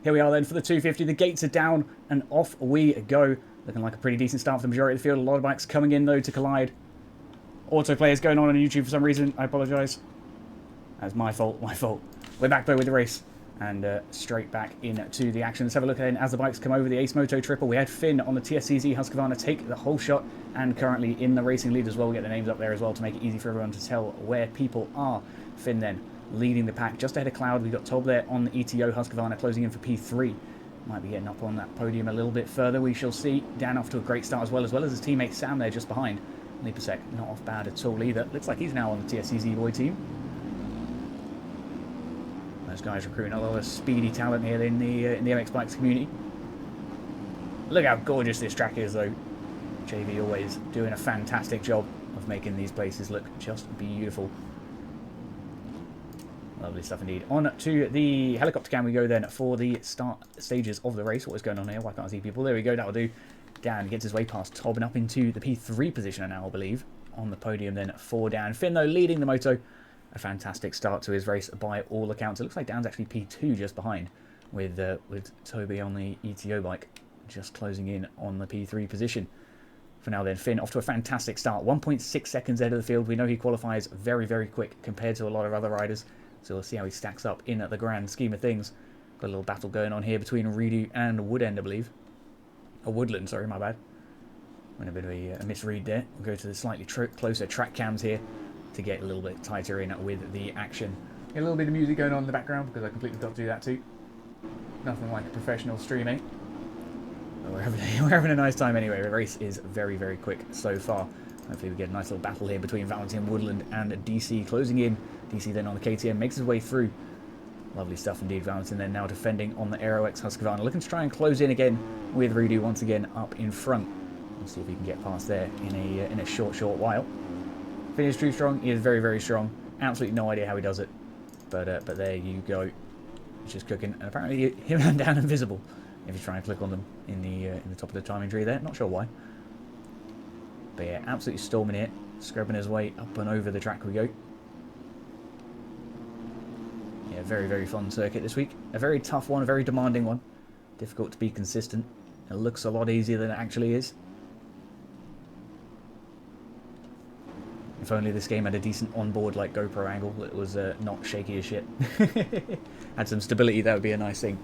Here we are then for the 250. The gates are down and off we go. Looking like a pretty decent start for the majority of the field. A lot of bikes coming in though to collide. Autoplay is going on YouTube for some reason. I apologise. That's my fault. My fault. We're back though with the race. And straight back into the action. Let's have a look then as the bikes come over the Ace Moto Triple. We had Finn on the TSCZ Husqvarna take the whole shot, and currently in the racing lead as well. We'll get the names up there as well to make it easy for everyone to tell where people are. Finn then leading the pack just ahead of Cloud. We've got Tob there on the ETO Husqvarna closing in for P3. Might be getting up on that podium a little bit further. We shall see. Dan off to a great start as well as his teammate Sam there just behind. Lipasek not off bad at all either. Looks like he's now on the TSCZ boy team. Those guys recruiting a lot of speedy talent here in the MX Bikes community. Look how gorgeous this track is though. JV always doing a fantastic job of making these places look just beautiful. Lovely stuff indeed. On to the helicopter cam we go then for the start stages of the race. What is going on here? Why can't I see people? There we go, that'll do. Dan gets his way past Tob and up into the P3 position now, I believe. On the podium then for Dan. Finn though leading the moto. A fantastic start to his race by all accounts. It looks like Dan's actually P2 just behind with Toby on the ETO bike just closing in on the P3 position. For now then, Finn off to a fantastic start. 1.6 seconds ahead of the field. We know he qualifies very, very quick compared to a lot of other riders. So we'll see how he stacks up in the grand scheme of things. Got a little battle going on here between Redo and Woodend, I believe. Or Woodland, sorry, my bad. Went a bit of a misread there. We'll go to the slightly closer track cams here to get a little bit tighter in with the action. Get a little bit of music going on in the background because I completely forgot to do that too. Nothing like a professional streaming. But we're having a nice time anyway. The race is very, very quick so far. Hopefully we get a nice little battle here between Valentin, Woodland and DC closing in. DC then on the KTM makes his way through. Lovely stuff indeed. Valentin then now defending on the Aero X Husqvarna. Looking to try and close in again with Redo once again up in front. We'll see if he can get past there in a short while. Finn is too strong. He is very, very strong. Absolutely no idea how he does it. But there you go. He's just cooking. And apparently him and Dan invisible if you try and click on them in the top of the timing tree there. Not sure why. But yeah, absolutely storming it. Scrubbing his way up and over the track we go. Yeah, very, very fun circuit this week. A very tough one, a very demanding one. Difficult to be consistent. It looks a lot easier than it actually is. If only this game had a decent onboard like GoPro angle that was not shaky as shit. Had some stability, that would be a nice thing.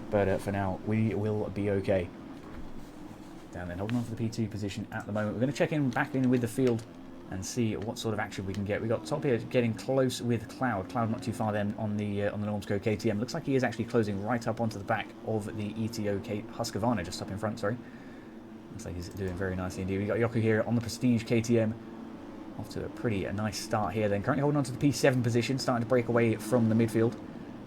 But for now, we will be okay. Down then, holding on for the P2 position at the moment. We're going to check back in with the field and see what sort of action we can get. We got Top here getting close with Cloud. Cloud not too far then on the Normsco KTM. Looks like he is actually closing right up onto the back of the ETO Husqvarna, just up in front, sorry. Looks like he's doing very nicely indeed. We got Yoku here on the Prestige KTM. Off to a nice start here then. Currently holding on to the P7 position, starting to break away from the midfield,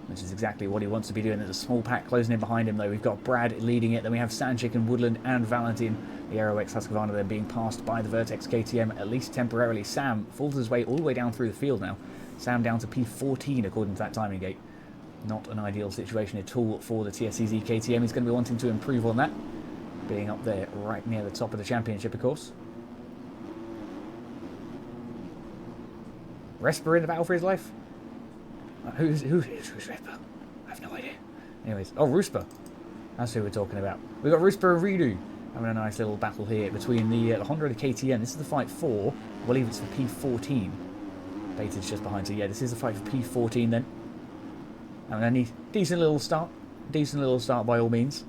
which is exactly what he wants to be doing. There's a small pack closing in behind him though. We've got Brad leading it. Then we have Sanchik and Woodland and Valentin. The Aero X Husqvarna then being passed by the Vertex KTM, at least temporarily. Sam falls his way all the way down through the field now. Sam down to P14 according to that timing gate. Not an ideal situation at all for the TSCZ KTM. He's going to be wanting to improve on that. Being up there right near the top of the championship, of course. Resper in the battle for his life? Who's Resper? I have no idea. Anyways, oh, Rusper. That's who we're talking about. We've got Rusper and Redo having a nice little battle here between the Honda and the KTM. This is the fight for, I believe it's for P14. Beta's just behind, so yeah, this is the fight for P14 then. And then decent little start by all means.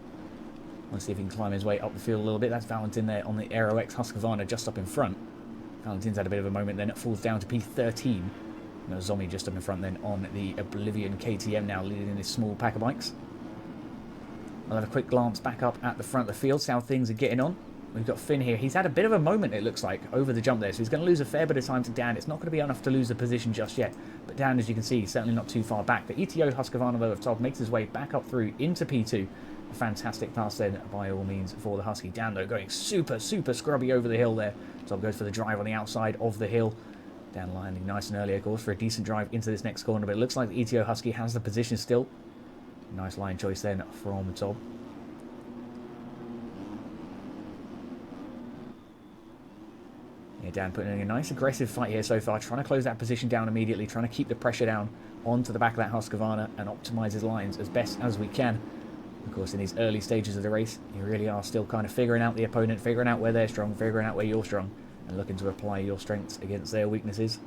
Let's see if he can climb his way up the field a little bit. That's Valentin there on the Aero X Husqvarna just up in front. Valentin's had a bit of a moment then. It falls down to P13. Zombie just up in front then on the Oblivion KTM now leading in this small pack of bikes. We'll have a quick glance back up at the front of the field, see how things are getting on. We've got Finn here. He's had a bit of a moment, it looks like, over the jump there. So he's going to lose a fair bit of time to Dan. It's not going to be enough to lose the position just yet. But Dan, as you can see, certainly not too far back. The ETO Husqvarna, though, of Tob makes his way back up through into P2. A fantastic pass then, by all means, for the Husky. Dan, though, going super, super scrubby over the hill there. Tob goes for the drive on the outside of the hill. Dan landing nice and early, of course, for a decent drive into this next corner. But it looks like the ETO Husky has the position still. Nice line choice then from Tob. Yeah, Dan putting in a nice aggressive fight here so far, trying to close that position down immediately, trying to keep the pressure down onto the back of that Husqvarna and optimise his lines as best as we can. Of course, in these early stages of the race, you really are still kind of figuring out the opponent, figuring out where they're strong, figuring out where you're strong, and looking to apply your strengths against their weaknesses.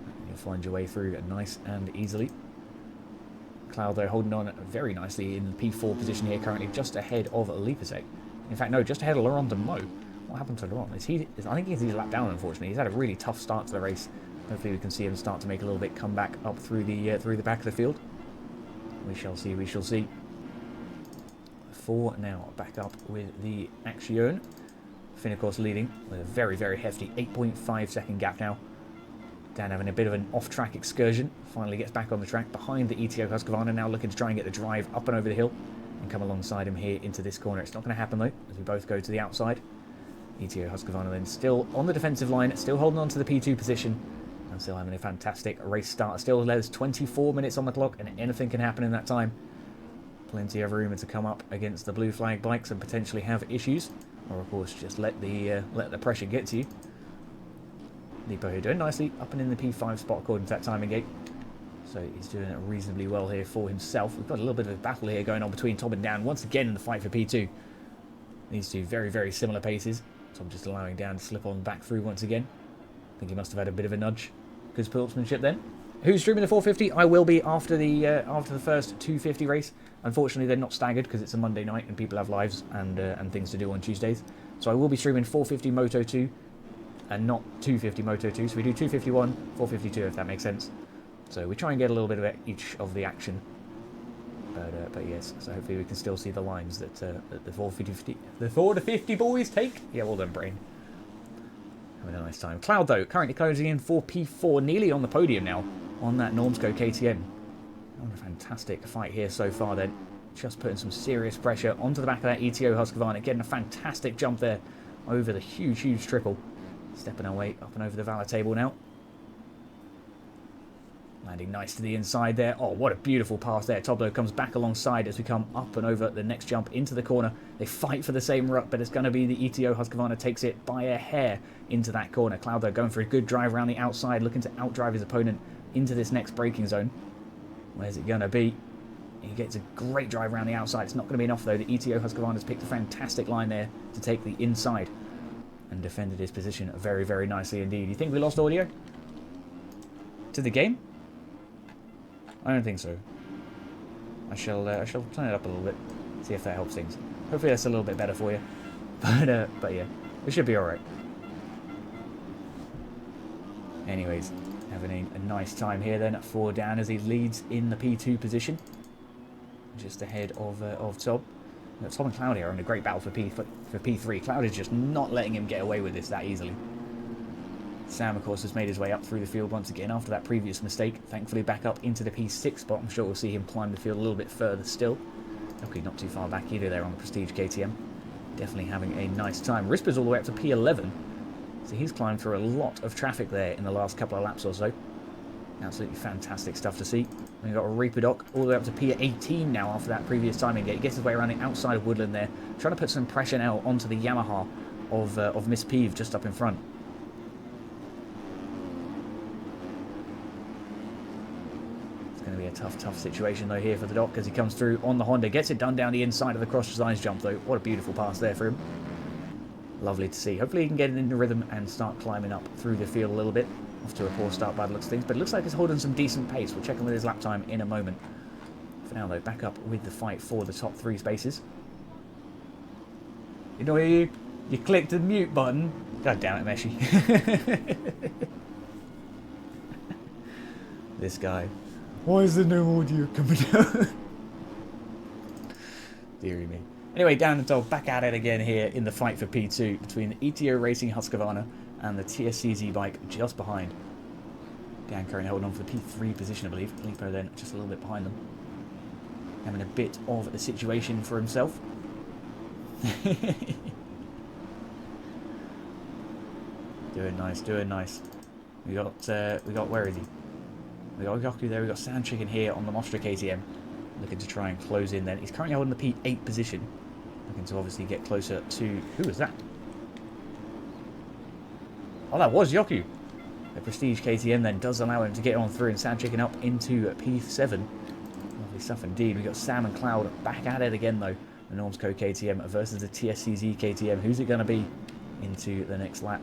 And you'll find your way through nice and easily. Cloud, though, holding on very nicely in the P4 position here, currently just ahead of Lipasek. In fact, no, just ahead of Laurent de Meaux. What happened to Laurent? I think he's a lap down, unfortunately. He's had a really tough start to the race. Hopefully we can see him start to make a little bit comeback up through the back of the field. We shall see, we shall see. 4 now back up with the Action. Finn, of course, leading with a very, very hefty 8.5 second gap now. Dan having a bit of an off-track excursion. Finally gets back on the track behind the ETO Husqvarna, now looking to try and get the drive up and over the hill and come alongside him here into this corner. It's not going to happen, though, as we both go to the outside. ETO Husqvarna then still on the defensive line, still holding on to the P2 position and still having a fantastic race start. Still there's 24 minutes on the clock and anything can happen in that time. Plenty of room to come up against the blue flag bikes and potentially have issues, or of course just let the pressure get to you. Nipo here doing nicely, up and in the P5 spot according to that timing gate. So he's doing it reasonably well here for himself. We've got a little bit of a battle here going on between Tom and Dan once again in the fight for P2. These two very, very similar paces. Tom just allowing Dan to slip on back through once again. I think he must have had a bit of a nudge. Good sportsmanship then. Who's streaming the 450? I will be after the first 250 race. Unfortunately, they're not staggered because it's a Monday night and people have lives and things to do on Tuesdays. So I will be streaming 450 Moto 2 and not 250 Moto 2. So we do 251, 452 if that makes sense. So we try and get a little bit of each of the action. But yes, so hopefully we can still see the lines that the 450 boys take. Yeah, well done, Brain. Having a nice time. Cloud, though, currently closing in for P4, nearly on the podium now on that Normsco KTM. What a fantastic fight here so far then. Just putting some serious pressure onto the back of that ETO Husqvarna. Getting a fantastic jump there over the huge, huge triple. Stepping our way up and over the Valor table now. Landing nice to the inside there. Oh, what a beautiful pass there. Toblo comes back alongside as we come up and over the next jump into the corner. They fight for the same ruck, but it's going to be the ETO Husqvarna takes it by a hair into that corner. Cloud, though, going for a good drive around the outside, looking to outdrive his opponent into this next braking zone. Where's it going to be? He gets a great drive around the outside. It's not going to be enough, though. The ETO Husqvarna's picked a fantastic line there to take the inside and defended his position very, very nicely indeed. You think we lost audio to the game? I don't think so. I shall turn it up a little bit, see if that helps things. Hopefully that's a little bit better for you. But yeah, it should be alright. Anyways, having a nice time here then for Dan as he leads in the P2 position. Just ahead of Tom. Tom and Cloud here are in a great battle for P3. Cloud is just not letting him get away with this that easily. Sam, of course, has made his way up through the field once again after that previous mistake. Thankfully back up into the P6 spot. I'm sure we'll see him climb the field a little bit further still. Okay, not too far back either there on the Prestige KTM. Definitely having a nice time. Risper's all the way up to P11. So he's climbed through a lot of traffic there in the last couple of laps or so. Absolutely fantastic stuff to see. We've got a Reaper Doc all the way up to P18 now after that previous timing gate. He gets his way around the outside of Woodland there. Trying to put some pressure now onto the Yamaha of Miss Peeve just up in front. Tough situation though here for the Doc as he comes through on the Honda. Gets it done down the inside of the cross size jump though. What a beautiful pass there for him. Lovely to see. Hopefully he can get it into rhythm and start climbing up through the field a little bit. Off to a poor start by the looks of things, but it looks like he's holding some decent pace. We'll check him with his lap time in a moment. For now though, back up with the fight for the top 3 spaces. You know, you clicked the mute button. God damn it, Meshi. This guy. Why is there no audio coming out? Deary me. Anyway, Dan and Dog back at it again here in the fight for P2 between the ETO Racing Husqvarna and the TSCZ bike just behind. Dan currently holding on for the P3 position, I believe. Lipo then just a little bit behind them. Having a bit of a situation for himself. Doing nice, doing nice. We got where is he? We got Yoku there, we got Sand Chicken here on the Mostra KTM. Looking to try and close in then. He's currently holding the P8 position. Looking to obviously get closer to... Who was that? Oh, that was Yoku. The Prestige KTM then does allow him to get on through, and Sam Chicken up into P7. Lovely stuff indeed. We've got Sam and Cloud back at it again though. The Normsco KTM versus the TSCZ KTM. Who's it going to be into the next lap?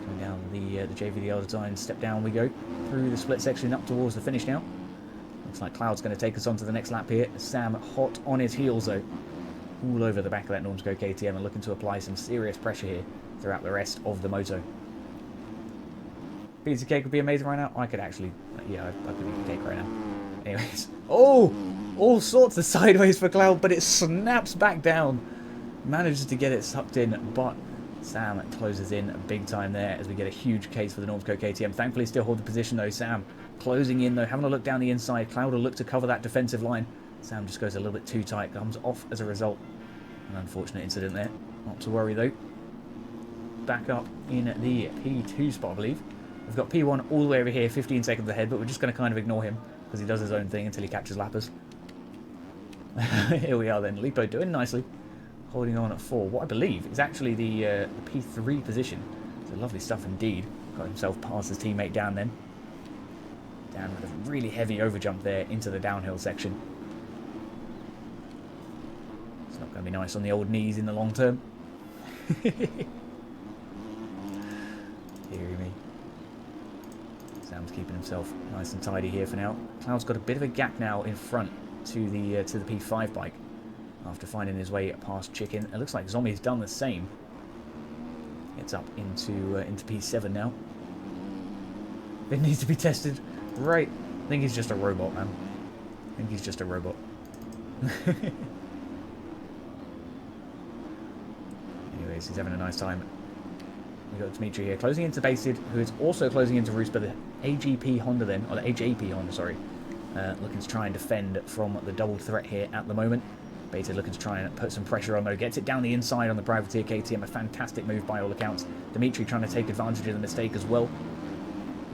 Coming down the JVDL design, step down we go through the split section up towards the finish now. Looks like Cloud's going to take us on to the next lap here. Sam hot on his heels though, all over the back of that Normsco KTM and looking to apply some serious pressure here throughout the rest of the moto. Pizza cake would be amazing right now. I could actually, yeah, I could eat a cake right now. Anyways, oh, all sorts of sideways for Cloud, but it snaps back down. Manages to get it sucked in, but Sam closes in big time there as we get a huge case for the Normsco KTM. Thankfully still hold the position though. Sam closing in though, having a look down the inside. Cloud will look to cover that defensive line. Sam just goes a little bit too tight, comes off as a result. An unfortunate incident there. Not to worry though. Back up in the P2 spot, I believe. We've got P1 all the way over here, 15 seconds ahead, but we're just going to kind of ignore him because he does his own thing until he catches lappers. Here we are then. Lipo doing nicely. Holding on at 4. What I believe is actually the P3 position. So lovely stuff indeed. Got himself past his teammate Dan then. Dan with a really heavy overjump there into the downhill section. It's not going to be nice on the old knees in the long term. Deary me. Sam's keeping himself nice and tidy here for now. Cloud's got a bit of a gap now in front to the P5 bike after finding his way past Chicken. It looks like Zombie's done the same. Gets up into P7 now. It needs to be tested. Right. I think he's just a robot, man. I think he's just a robot. Anyways, he's having a nice time. We've got Dimitri here, closing into Basid, who is also closing into Roos, but the AGP Honda then, or the HAP Honda, sorry, looking to try and defend from the double threat here at the moment. Basid looking to try and put some pressure on though, gets it down the inside on the Privateer KTM, a fantastic move by all accounts. Dimitri trying to take advantage of the mistake as well.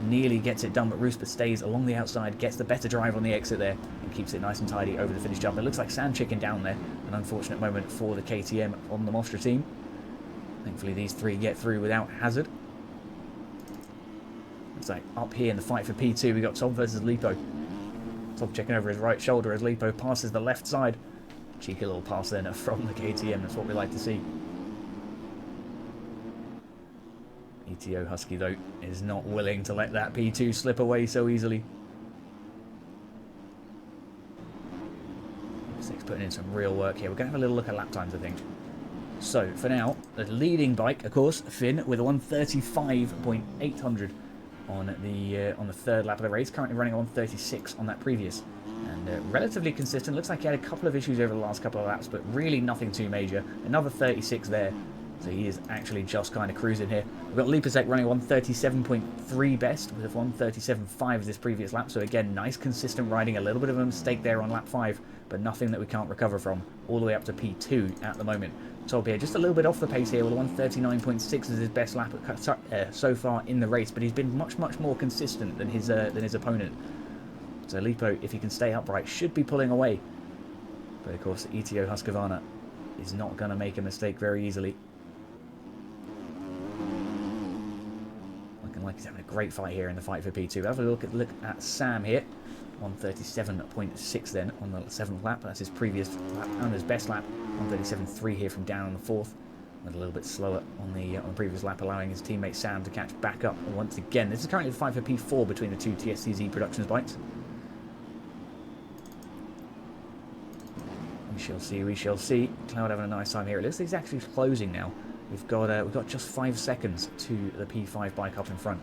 Nearly gets it done, but Roos stays along the outside, gets the better drive on the exit there, and keeps it nice and tidy over the finish jump. It looks like Sand Chicken down there, an unfortunate moment for the KTM on the Mostra team. Thankfully these three get through without hazard. It's like up here in the fight for P2, we got Tom versus Lipo. Tom checking over his right shoulder as Lipo passes the left side. Cheeky little pass then from the KTM, that's what we like to see. ETO Husky though is not willing to let that P2 slip away so easily. Six putting in some real work here. We're going to have a little look at lap times, I think. So, for now, the leading bike, of course, Finn, with a 135.800 on the third lap of the race. Currently running a 136 on that previous. And relatively consistent. Looks like he had a couple of issues over the last couple of laps, but really nothing too major. Another 36 there. So he is actually just kind of cruising here. We've got Lipasek running a 137.3 best with a 137.5 as this previous lap. So again, nice consistent riding. A little bit of a mistake there on lap 5, but nothing that we can't recover from. All the way up to P2 at the moment. Top here, just a little bit off the pace here with a 139.6 as his best lap so far in the race, but he's been much more consistent than his opponent. So Lipo, if he can stay upright, should be pulling away. But of course, ETO Husqvarna is not going to make a mistake very easily. Looking like he's having a great fight here in the fight for P2. Have a look at Sam here. 137.6 then on the 7th lap. That's his previous lap and his best lap. 137.3 here from down on the 4th. Went a little bit slower on the previous lap, allowing his teammate Sam to catch back up once again. This is currently the fight for P4 between the two TSCZ Productions bikes. We shall see, we shall see. Cloud having a nice time here. It looks like he's actually closing now. We've got just 5 seconds to the P5 bike up in front.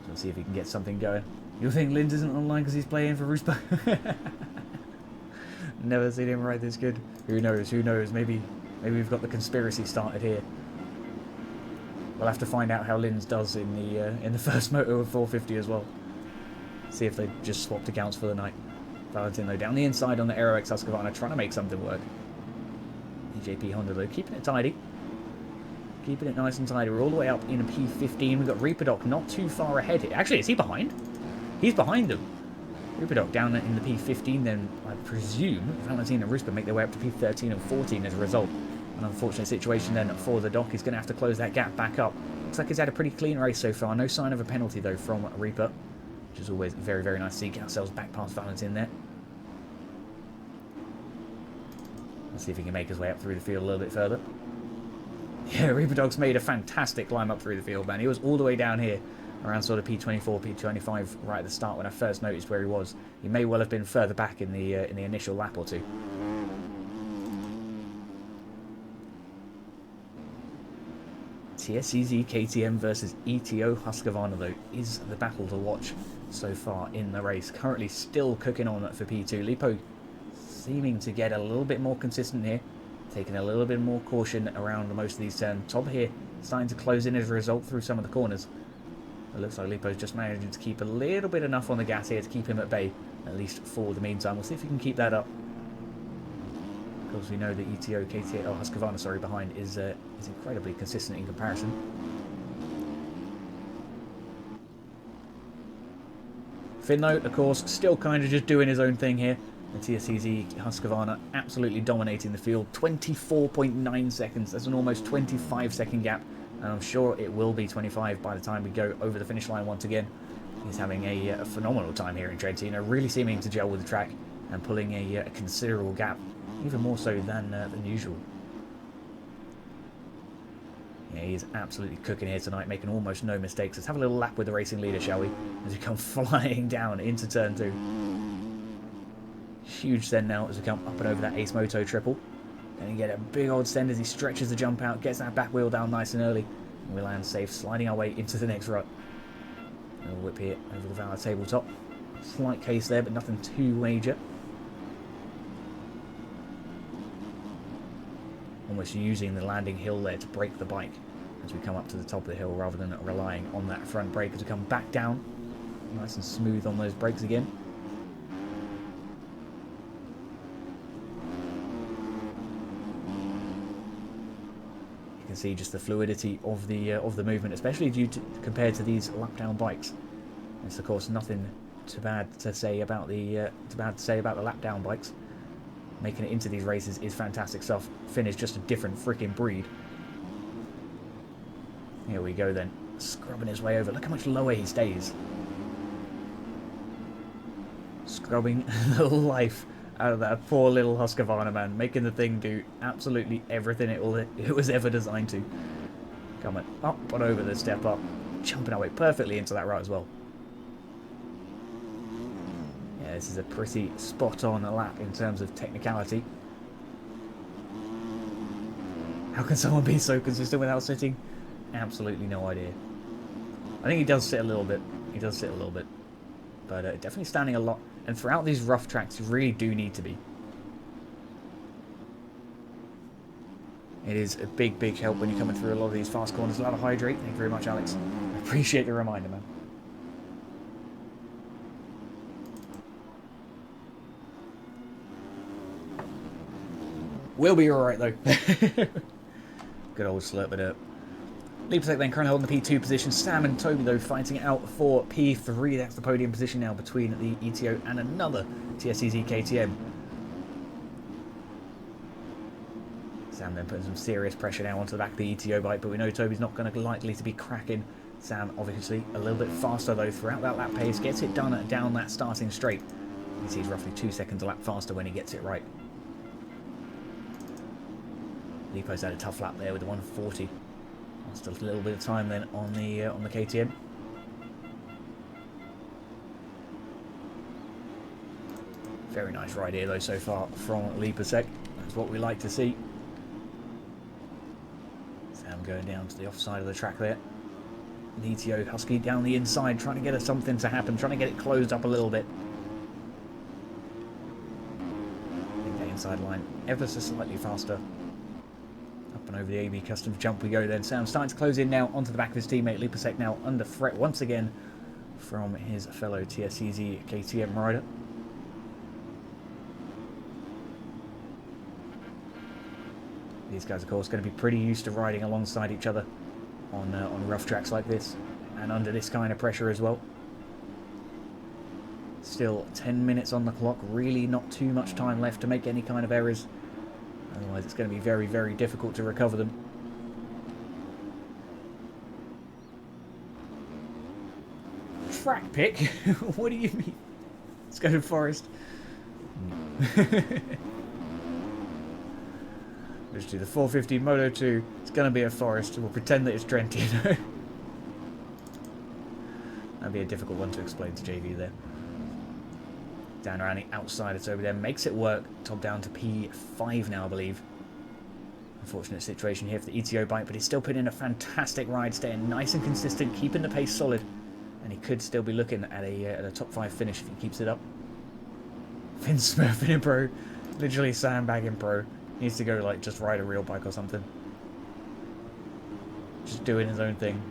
So we'll see if he can get something going. You think Linz isn't online because he's playing for Roospa? Never seen him ride this good. Who knows? Who knows? Maybe we've got the conspiracy started here. We'll have to find out how Linz does in the first moto of 450 as well. See if they just swapped accounts for the night. Valentin though down the inside on the Aero X Husqvarna, trying to make something work. EJP Honda though keeping it tidy. Keeping it nice and tidy. We're all the way up in a P15. We've got Reaperdoc not too far ahead here. Actually, is he behind? He's behind them. Reaperdoc down in the P15 then, I presume, Valentin and Ruspa make their way up to P13 and 14 as a result. An unfortunate situation then for the Doc. He's going to have to close that gap back up. Looks like he's had a pretty clean race so far. No sign of a penalty though from Reaper, which is always very, very nice to see. Get ourselves back past Valentin there. Let's see if he can make his way up through the field a little bit further. Yeah, Reaper Dog's made a fantastic climb up through the field, man. He was all the way down here, around sort of P24, P25 right at the start when I first noticed where he was. He may well have been further back in the initial lap or two. TSEZ KTM versus ETO Husqvarna, though, is the battle to watch so far in the race. Currently still cooking on for P2. Lipo seeming to get a little bit more consistent here, taking a little bit more caution around most of these turns. Tob here starting to close in as a result through some of the corners. It looks like Lipo's just managing to keep a little bit enough on the gas here to keep him at bay, at least for the meantime. We'll see if he can keep that up. Because we know that ETO, KTM, oh, Husqvarna, sorry, behind is incredibly consistent in comparison. Finlow, of course, still kind of just doing his own thing here. The TSEZ Husqvarna absolutely dominating the field. 24.9 seconds. That's an almost 25-second gap. And I'm sure it will be 25 by the time we go over the finish line once again. He's having a phenomenal time here in Trentino, really seeming to gel with the track and pulling a considerable gap, even more so than usual. Yeah, he's absolutely cooking here tonight, making almost no mistakes. Let's have a little lap with the racing leader, shall we? As we come flying down into turn 2. Huge send now as we come up and over that Ace Moto triple. Then you get a big old send as he stretches the jump out, gets that back wheel down nice and early. And we land safe, sliding our way into the next rut. A little whip here over the Valor tabletop. Slight case there, but nothing too major. Almost using the landing hill there to brake the bike as we come up to the top of the hill rather than relying on that front brake as we come back down. Nice and smooth on those brakes again. You can see just the fluidity of the movement, especially compared to these lap down bikes. It's of course nothing too bad to say about the lap down bikes. Making it into these races is fantastic stuff. Finn is just a different freaking breed. Here we go then, scrubbing his way over. Look how much lower he stays. Scrubbing the life out of that poor little Husqvarna, man, making the thing do absolutely everything it was ever designed to. Coming up and over the step up, jumping our way perfectly into that rut as well. Yeah, this is a pretty spot-on lap in terms of technicality. How can someone be so consistent without sitting? Absolutely no idea. I think he does sit a little bit. He does sit a little bit. But definitely standing a lot. And throughout these rough tracks, you really do need to be. It is a big, big help when you're coming through a lot of these fast corners. A lot of hydrate. Thank you very much, Alex. I appreciate the reminder, man. We'll be alright, though. Good old slurp it up. Leapsec then currently holding the P2 position. Sam and Toby, though, fighting it out for P3. That's the podium position now between the ETO and another TSEZ KTM. Sam then putting some serious pressure now onto the back of the ETO bike, but we know Toby's not going to likely to be cracking. Sam, obviously, a little bit faster, though, throughout that lap pace. Gets it done down that starting straight. You can see he's roughly 2 seconds a lap faster when he gets it right. Lipo's had a tough lap there with the 140. Lost a little bit of time then on the KTM. Very nice ride here though so far from Liposec. That's what we like to see. Sam going down to the offside of the track there. ETO Husky down the inside, trying to get something to happen, trying to get it closed up a little bit. I think the inside line ever so slightly faster. Up and over the AB Customs jump we go then. Sam starting to close in now onto the back of his teammate. Liposec now under threat once again from his fellow TSEZ KTM rider. These guys, of course, going to be pretty used to riding alongside each other on rough tracks like this and under this kind of pressure as well. Still 10 minutes on the clock. Really not too much time left to make any kind of errors. Otherwise it's going to be very, very difficult to recover them. Track pick? What do you mean? Let's go to Forest. Let's do the 450 Moto 2. It's going to be a Forest. We'll pretend that it's Trentino. That'd be a difficult one to explain to JV there. Down around the outside, it's over there. Makes it work. Top down to P5 now, I believe. Unfortunate situation here for the ETO bike, but he's still putting in a fantastic ride, staying nice and consistent, keeping the pace solid. And he could still be looking at a top 5 finish if he keeps it up. Finn smurfing in pro. Literally sandbagging pro. Needs to go, like, just ride a real bike or something. Just doing his own thing.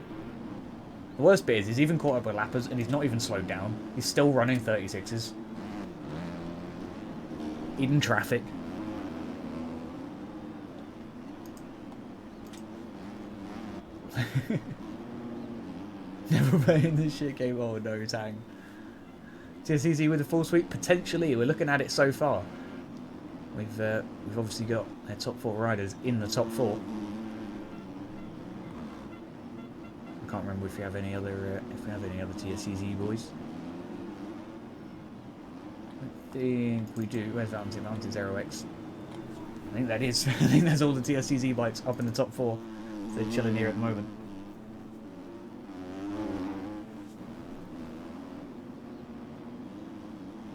The worst bit is he's even caught up with lappers and he's not even slowed down. He's still running 36s. Eating traffic. Never playing this shit game. Oh no, Tang. TSCZ with a full sweep? Potentially. We're looking at it so far. We've obviously got our top 4 riders in the top 4. I can't remember if we have any other TSCZ boys. I think we do. Where's Valentine? Valentine's Aero X. I think that is. I think that's all the TSCZ bikes up in the top 4. So they're chilling here at the moment.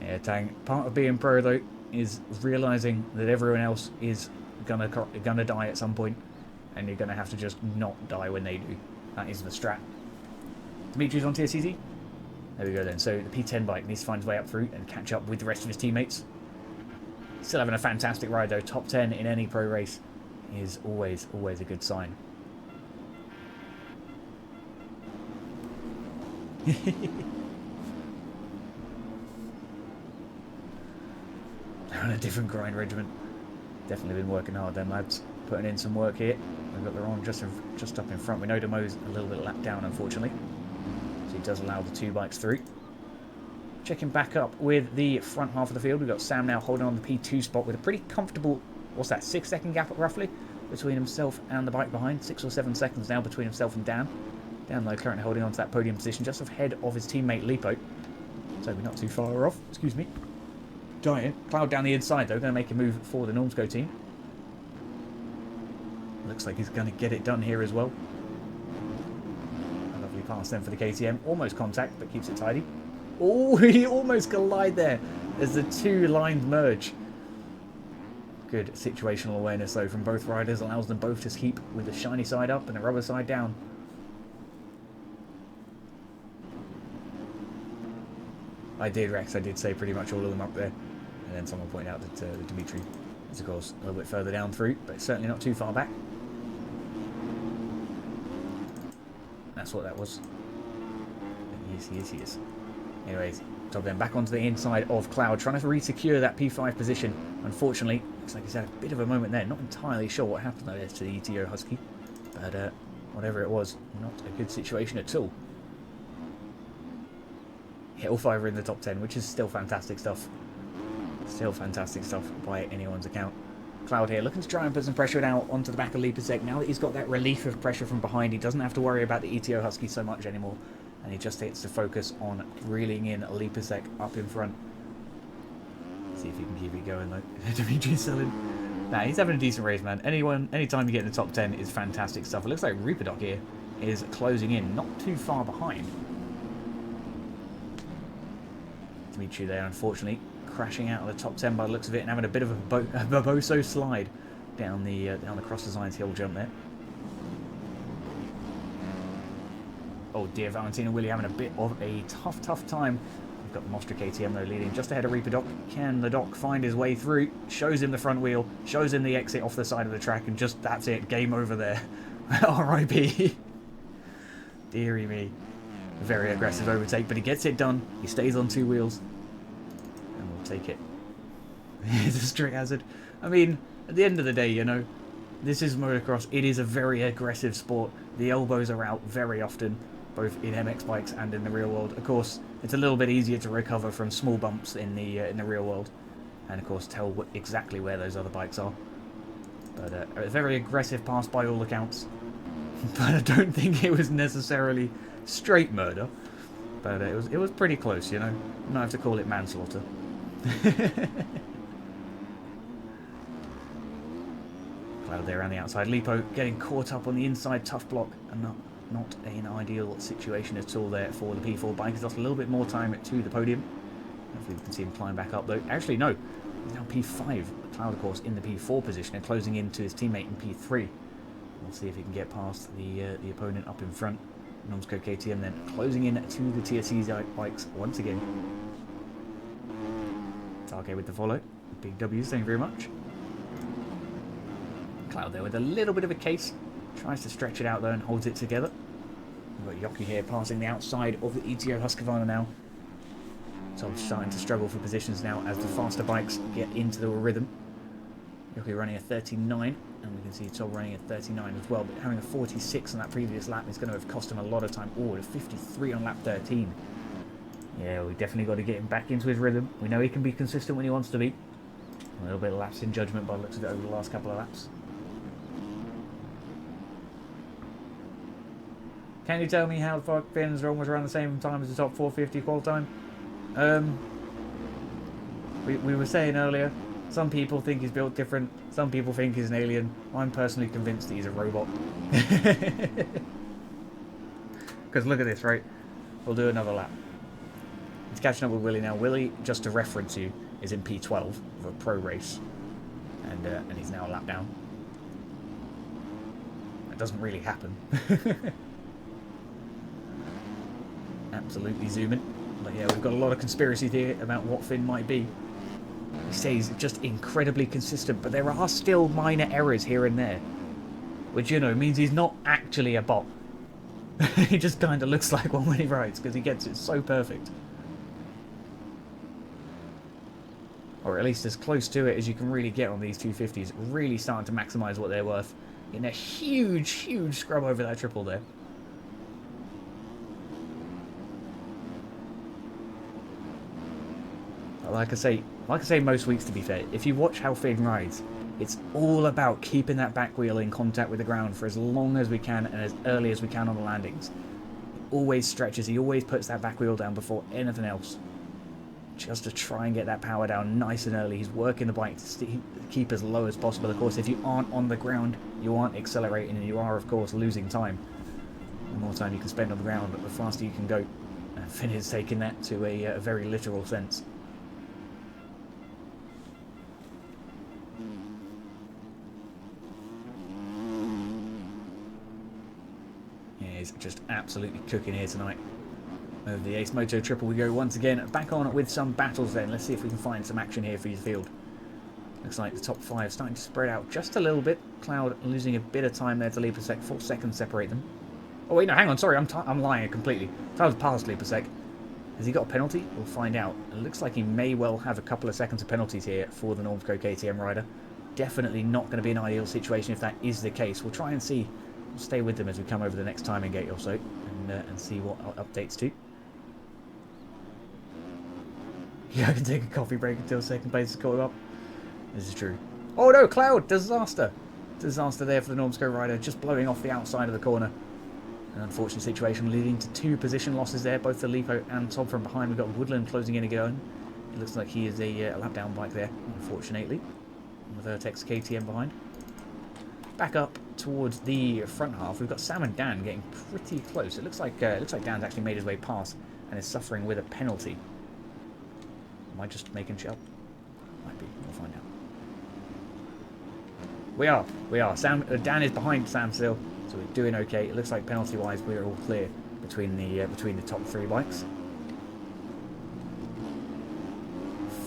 Yeah, Tang. Part of being pro though is realizing that everyone else is gonna die at some point, and you're gonna have to just not die when they do. That is the strat. Dimitri's on TSCZ. There we go then. So the P10 bike needs to find his way up through and catch up with the rest of his teammates. Still having a fantastic ride though. Top 10 in any pro race is always a good sign. They're on a different grind regimen. Definitely been working hard then, lads. Putting in some work here. We've got the wrong just up in front. We know Demo's a little bit lapped down, unfortunately. So he does allow the 2 bikes through. Checking back up with the front half of the field. We've got Sam now holding on the P2 spot with a pretty comfortable, what's that, 6-second gap roughly between himself and the bike behind. 6 or 7 seconds now between himself and Dan. Dan though currently holding on to that podium position just ahead of his teammate Lipo. So we're not too far off. Excuse me. Giant. Cloud down the inside though, going to make a move for the Normsco team. Looks like he's going to get it done here as well. A lovely pass then for the KTM. Almost contact, but keeps it tidy. Oh, he almost collide there as the 2 lines merge. Good situational awareness though from both riders. Allows them both to keep with the shiny side up and the rubber side down. I did, Rex. I did say pretty much all of them up there. And then someone pointed out that Dimitri is, of course, a little bit further down through, but certainly not too far back. That's what that was. He is. Anyways, top then back onto the inside of Cloud, trying to re-secure that P5 position. Unfortunately, looks like he's had a bit of a moment there. Not entirely sure what happened though to the ETO Husky, but whatever it was, not a good situation at all. Yeah, all 5 are in the top 10, which is still fantastic stuff. Still fantastic stuff by anyone's account. Cloud here looking to try and put some pressure now onto the back of Lipasek. Now that he's got that relief of pressure from behind, he doesn't have to worry about the ETO Husky so much anymore. And he just gets to focus on reeling in Lipasek up in front. See if he can keep it going though. Dimitri's selling. Nah, he's having a decent race, man. Anytime you get in the top 10 is fantastic stuff. It looks like Rupadok here is closing in, not too far behind. Dimitri there, unfortunately, crashing out of the top 10 by the looks of it and having a bit of a Barboso slide down the cross designs hill jump there. Oh dear, Valentino Willie having a bit of a tough time. We've got the Mostra KTM though leading just ahead of Rupadok. Can the Doc find his way through? Shows him the front wheel, shows him the exit off the side of the track, and just that's it, game over there. R.I.P. Deary me. Very aggressive overtake, but he gets it done. He stays on 2 wheels. And we'll take it. It's a strict hazard. I mean, at the end of the day, you know, this is motocross. It is a very aggressive sport. The elbows are out very often, both in MX bikes and in the real world. Of course, it's a little bit easier to recover from small bumps in the real world. And of course, tell exactly where those other bikes are. But a very aggressive pass by all accounts. But I don't think it was necessarily straight murder. But it was pretty close, you know. You might have to call it manslaughter. Cloud there around the outside. Lipo getting caught up on the inside tough block, and not an ideal situation at all there for the P4 bike. He's lost a little bit more time to the podium. Hopefully we can see him climb back up though. Actually no, he's now P5. Cloud of course in the P4 position and closing into his teammate in P3. We'll see if he can get past the opponent up in front. Normsco KTM then closing in to the TSC bikes once again. Target with the follow. Big W, thank you very much. Cloud there with a little bit of a case. Tries to stretch it out though and holds it together. We've got Yoki here passing the outside of the ETO Husqvarna now. So I'm starting to struggle for positions now as the faster bikes get into the rhythm. Yoki running a 39, and we can see Tob running a 39 as well, but having a 46 on that previous lap is going to have cost him a lot of time. Oh, a 53 on lap 13. Yeah, we definitely got to get him back into his rhythm. We know he can be consistent when he wants to be. A little bit of lapse in judgment by the looks of it over the last couple of laps. Can you tell me how the fuck Finn's are almost around the same time as the top 450 qual time? We were saying earlier, some people think he's built different, some people think he's an alien. I'm personally convinced that he's a robot. Because look at this, right? We'll do another lap. He's catching up with Willie now. Willie, just to reference you, is in P12 of a pro race. And he's now a lap down. That doesn't really happen. Absolutely zooming. But yeah, we've got a lot of conspiracy theory about what Finn might be. He says just incredibly consistent, but there are still minor errors here and there. Which, you know, means he's not actually a bot. He just kind of looks like one when he rides, because he gets it so perfect. Or at least as close to it as you can really get on these 250s. Really starting to maximise what they're worth. In a huge, huge scrub over that triple there. Like I say most weeks to be fair, if you watch how Finn rides, it's all about keeping that back wheel in contact with the ground for as long as we can and as early as we can on the landings. He always stretches, he always puts that back wheel down before anything else. Just to try and get that power down nice and early. He's working the bike to keep as low as possible. Of course, if you aren't on the ground, you aren't accelerating and you are, of course, losing time. The more time you can spend on the ground, the faster you can go. And Finn is taking that to a very literal sense. He's just absolutely cooking here tonight. Over the Ace Moto triple we go once again. Back on with some battles then. Let's see if we can find some action here for your field. Looks like the top 5 starting to spread out just a little bit. Cloud losing a bit of time there to Leapasec. 4 seconds separate them. Oh wait, no, hang on. Sorry, I'm lying completely. Cloud's past Leapasec. Has he got a penalty? We'll find out. It looks like he may well have a couple of seconds of penalties here for the Normsco KTM rider. Definitely not going to be an ideal situation if that is the case. We'll try and see. We'll stay with them as we come over the next timing gate or so and see what updates to. Yeah, I can take a coffee break until second place is caught up. This is true. Oh no, Cloud! Disaster! Disaster there for the Normsco rider, just blowing off the outside of the corner. An unfortunate situation leading to 2 position losses there, both the Lipo and Tob from behind. We've got Woodland closing in again. It looks like he is a lap down bike there, unfortunately. With Vertex KTM behind. Back up towards the front half, we've got Sam and Dan getting pretty close. It looks like Dan's actually made his way past and is suffering with a penalty. Am I just making shit up? Might be. We'll find out. We are. Dan is behind Sam still, so we're doing okay. It looks like penalty-wise we're all clear between the top 3 bikes.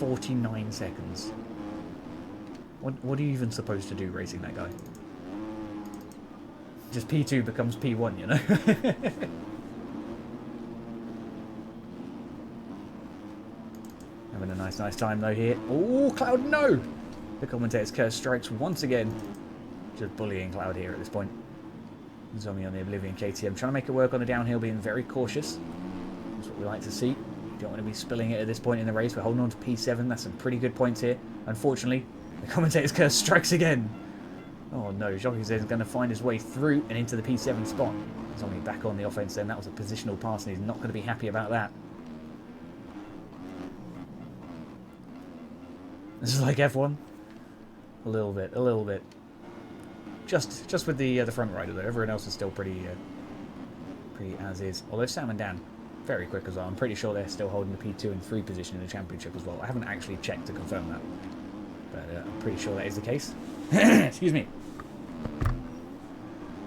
49 seconds. What are you even supposed to do racing that guy? Just P2 becomes P1, you know? Having a nice time though here. Oh, Cloud, no! The commentator's curse strikes once again. Just bullying Cloud here at this point. Zombie on the Oblivion KTM. Trying to make it work on the downhill, being very cautious. That's what we like to see. Don't want to be spilling it at this point in the race. We're holding on to P7. That's some pretty good points here. Unfortunately, the commentator's curse strikes again. Oh no, Jockey's is going to find his way through and into the P7 spot. He's only back on the offense then. That was a positional pass and he's not going to be happy about that. This is like F1. A little bit, a little bit. Just with the front rider though. Everyone else is still pretty as is. Although Sam and Dan, very quick as well. I'm pretty sure they're still holding the P2 and 3 position in the championship as well. I haven't actually checked to confirm that, but I'm pretty sure that is the case. Excuse me.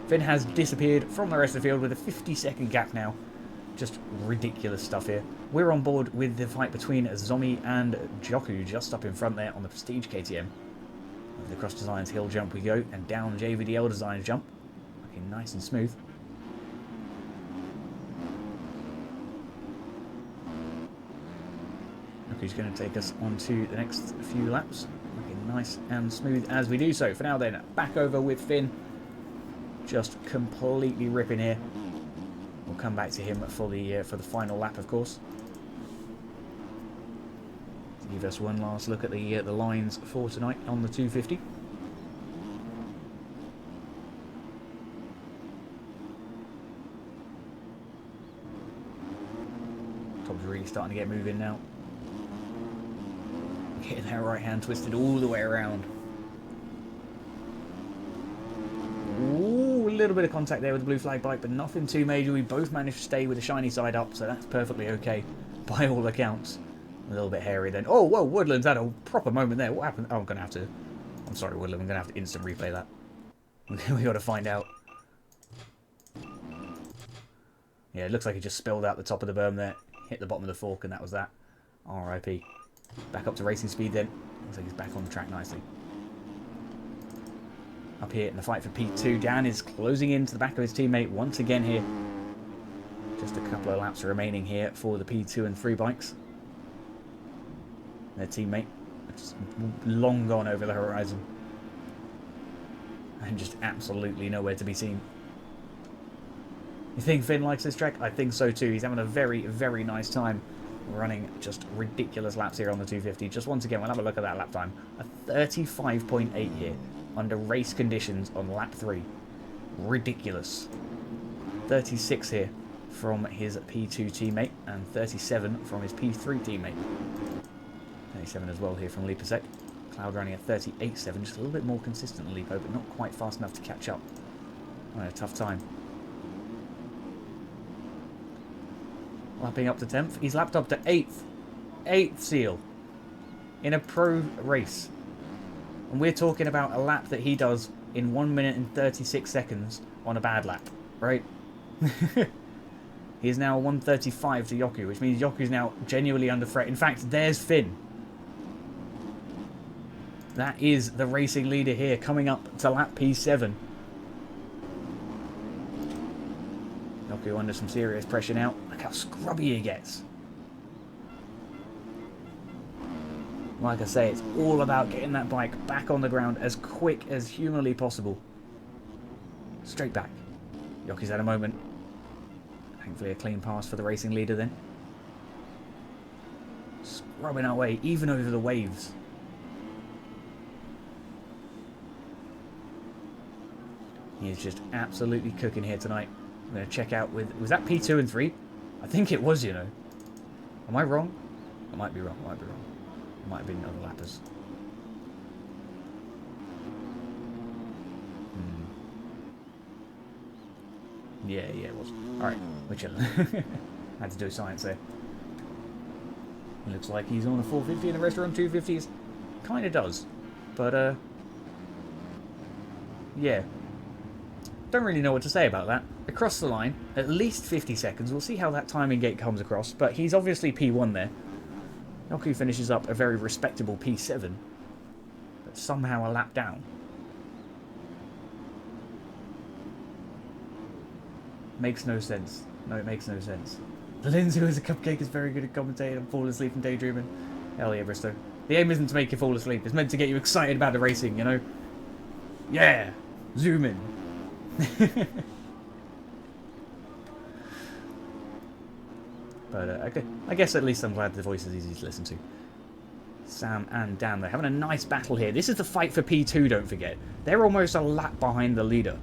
Finn has disappeared from the rest of the field with a 50-second gap now. Just ridiculous stuff here. We're on board with the fight between Zombie and Joku just up in front there on the Prestige KTM. Over the Cross Designs hill jump we go, and down JVDL Designs jump. Looking nice and smooth. Joku's going to take us on to the next few laps. Looking nice and smooth as we do so. For now then, back over with Finn. Just completely ripping here. We'll come back to him for the final lap, of course. Give us one last look at the lines for tonight on the 250. Top's really starting to get moving now. Getting that right hand twisted all the way around. Ooh, a little bit of contact there with the blue flag bike, but nothing too major. We both managed to stay with the shiny side up, so that's perfectly okay by all accounts. A little bit hairy then. Oh, whoa, Woodland's had a proper moment there. What happened? Oh, I'm going to have to... I'm sorry, Woodland. I'm going to have to instant replay that. We got to find out. Yeah, it looks like he just spilled out the top of the berm there. Hit the bottom of the fork, and that was that. R.I.P. Back up to racing speed then. Looks like he's back on the track nicely. Up here in the fight for P2, Dan is closing into the back of his teammate once again here. Just a couple of laps remaining here for the P2 and 3 bikes. Their teammate, just long gone over the horizon. And just absolutely nowhere to be seen. You think Finn likes this track? I think so too. He's having a very, very nice time running just ridiculous laps here on the 250. Just once again, we'll have a look at that lap time. A 35.8 here under race conditions on lap 3. Ridiculous. 36 here from his P2 teammate and 37 from his P3 teammate. 37 as well here from Leapasek. Cloud running at 38.7, just a little bit more consistent than Leapo, but not quite fast enough to catch up. A tough time. Lapping up to 10th. He's lapped up to 8th. 8th seal. In a pro race. And we're talking about a lap that he does in 1 minute and 36 seconds on a bad lap. Right? He is now 135 to Yoku, which means Yoku's now genuinely under threat. In fact, there's Finn. That is the racing leader here, coming up to lap P7. Yoku under some serious pressure now. Look how scrubby he gets. Like I say, it's all about getting that bike back on the ground as quick as humanly possible. Straight back. Yoku's had a moment. Thankfully a clean pass for the racing leader then. Scrubbing our way, even over the waves. He is just absolutely cooking here tonight. I'm going to check out with... Was that P2 and 3? I think it was, you know. Am I wrong? I might be wrong. I might be wrong. It might have been other lappers. Yeah, it was. Alright, we're chilling. Had to do science there. It looks like he's on a 450 and the rest are on 250s. Kind of does. But, yeah. Don't really know what to say about that. Across the line, at least 50 seconds. We'll see how that timing gate comes across. But he's obviously P1 there. Yoku finishes up a very respectable P7. But somehow a lap down. Makes no sense. No, it makes no sense. The Lindsay who is a cupcake is very good at commentating and falling asleep and daydreaming. Hell yeah, Bristow. The aim isn't to make you fall asleep. It's meant to get you excited about the racing, you know? Yeah! Zoom in. But I guess at least I'm glad the voice is easy to listen to. Sam and Dan, they're having a nice battle here. This is the fight for P2, don't forget. They're almost a lap behind the leader.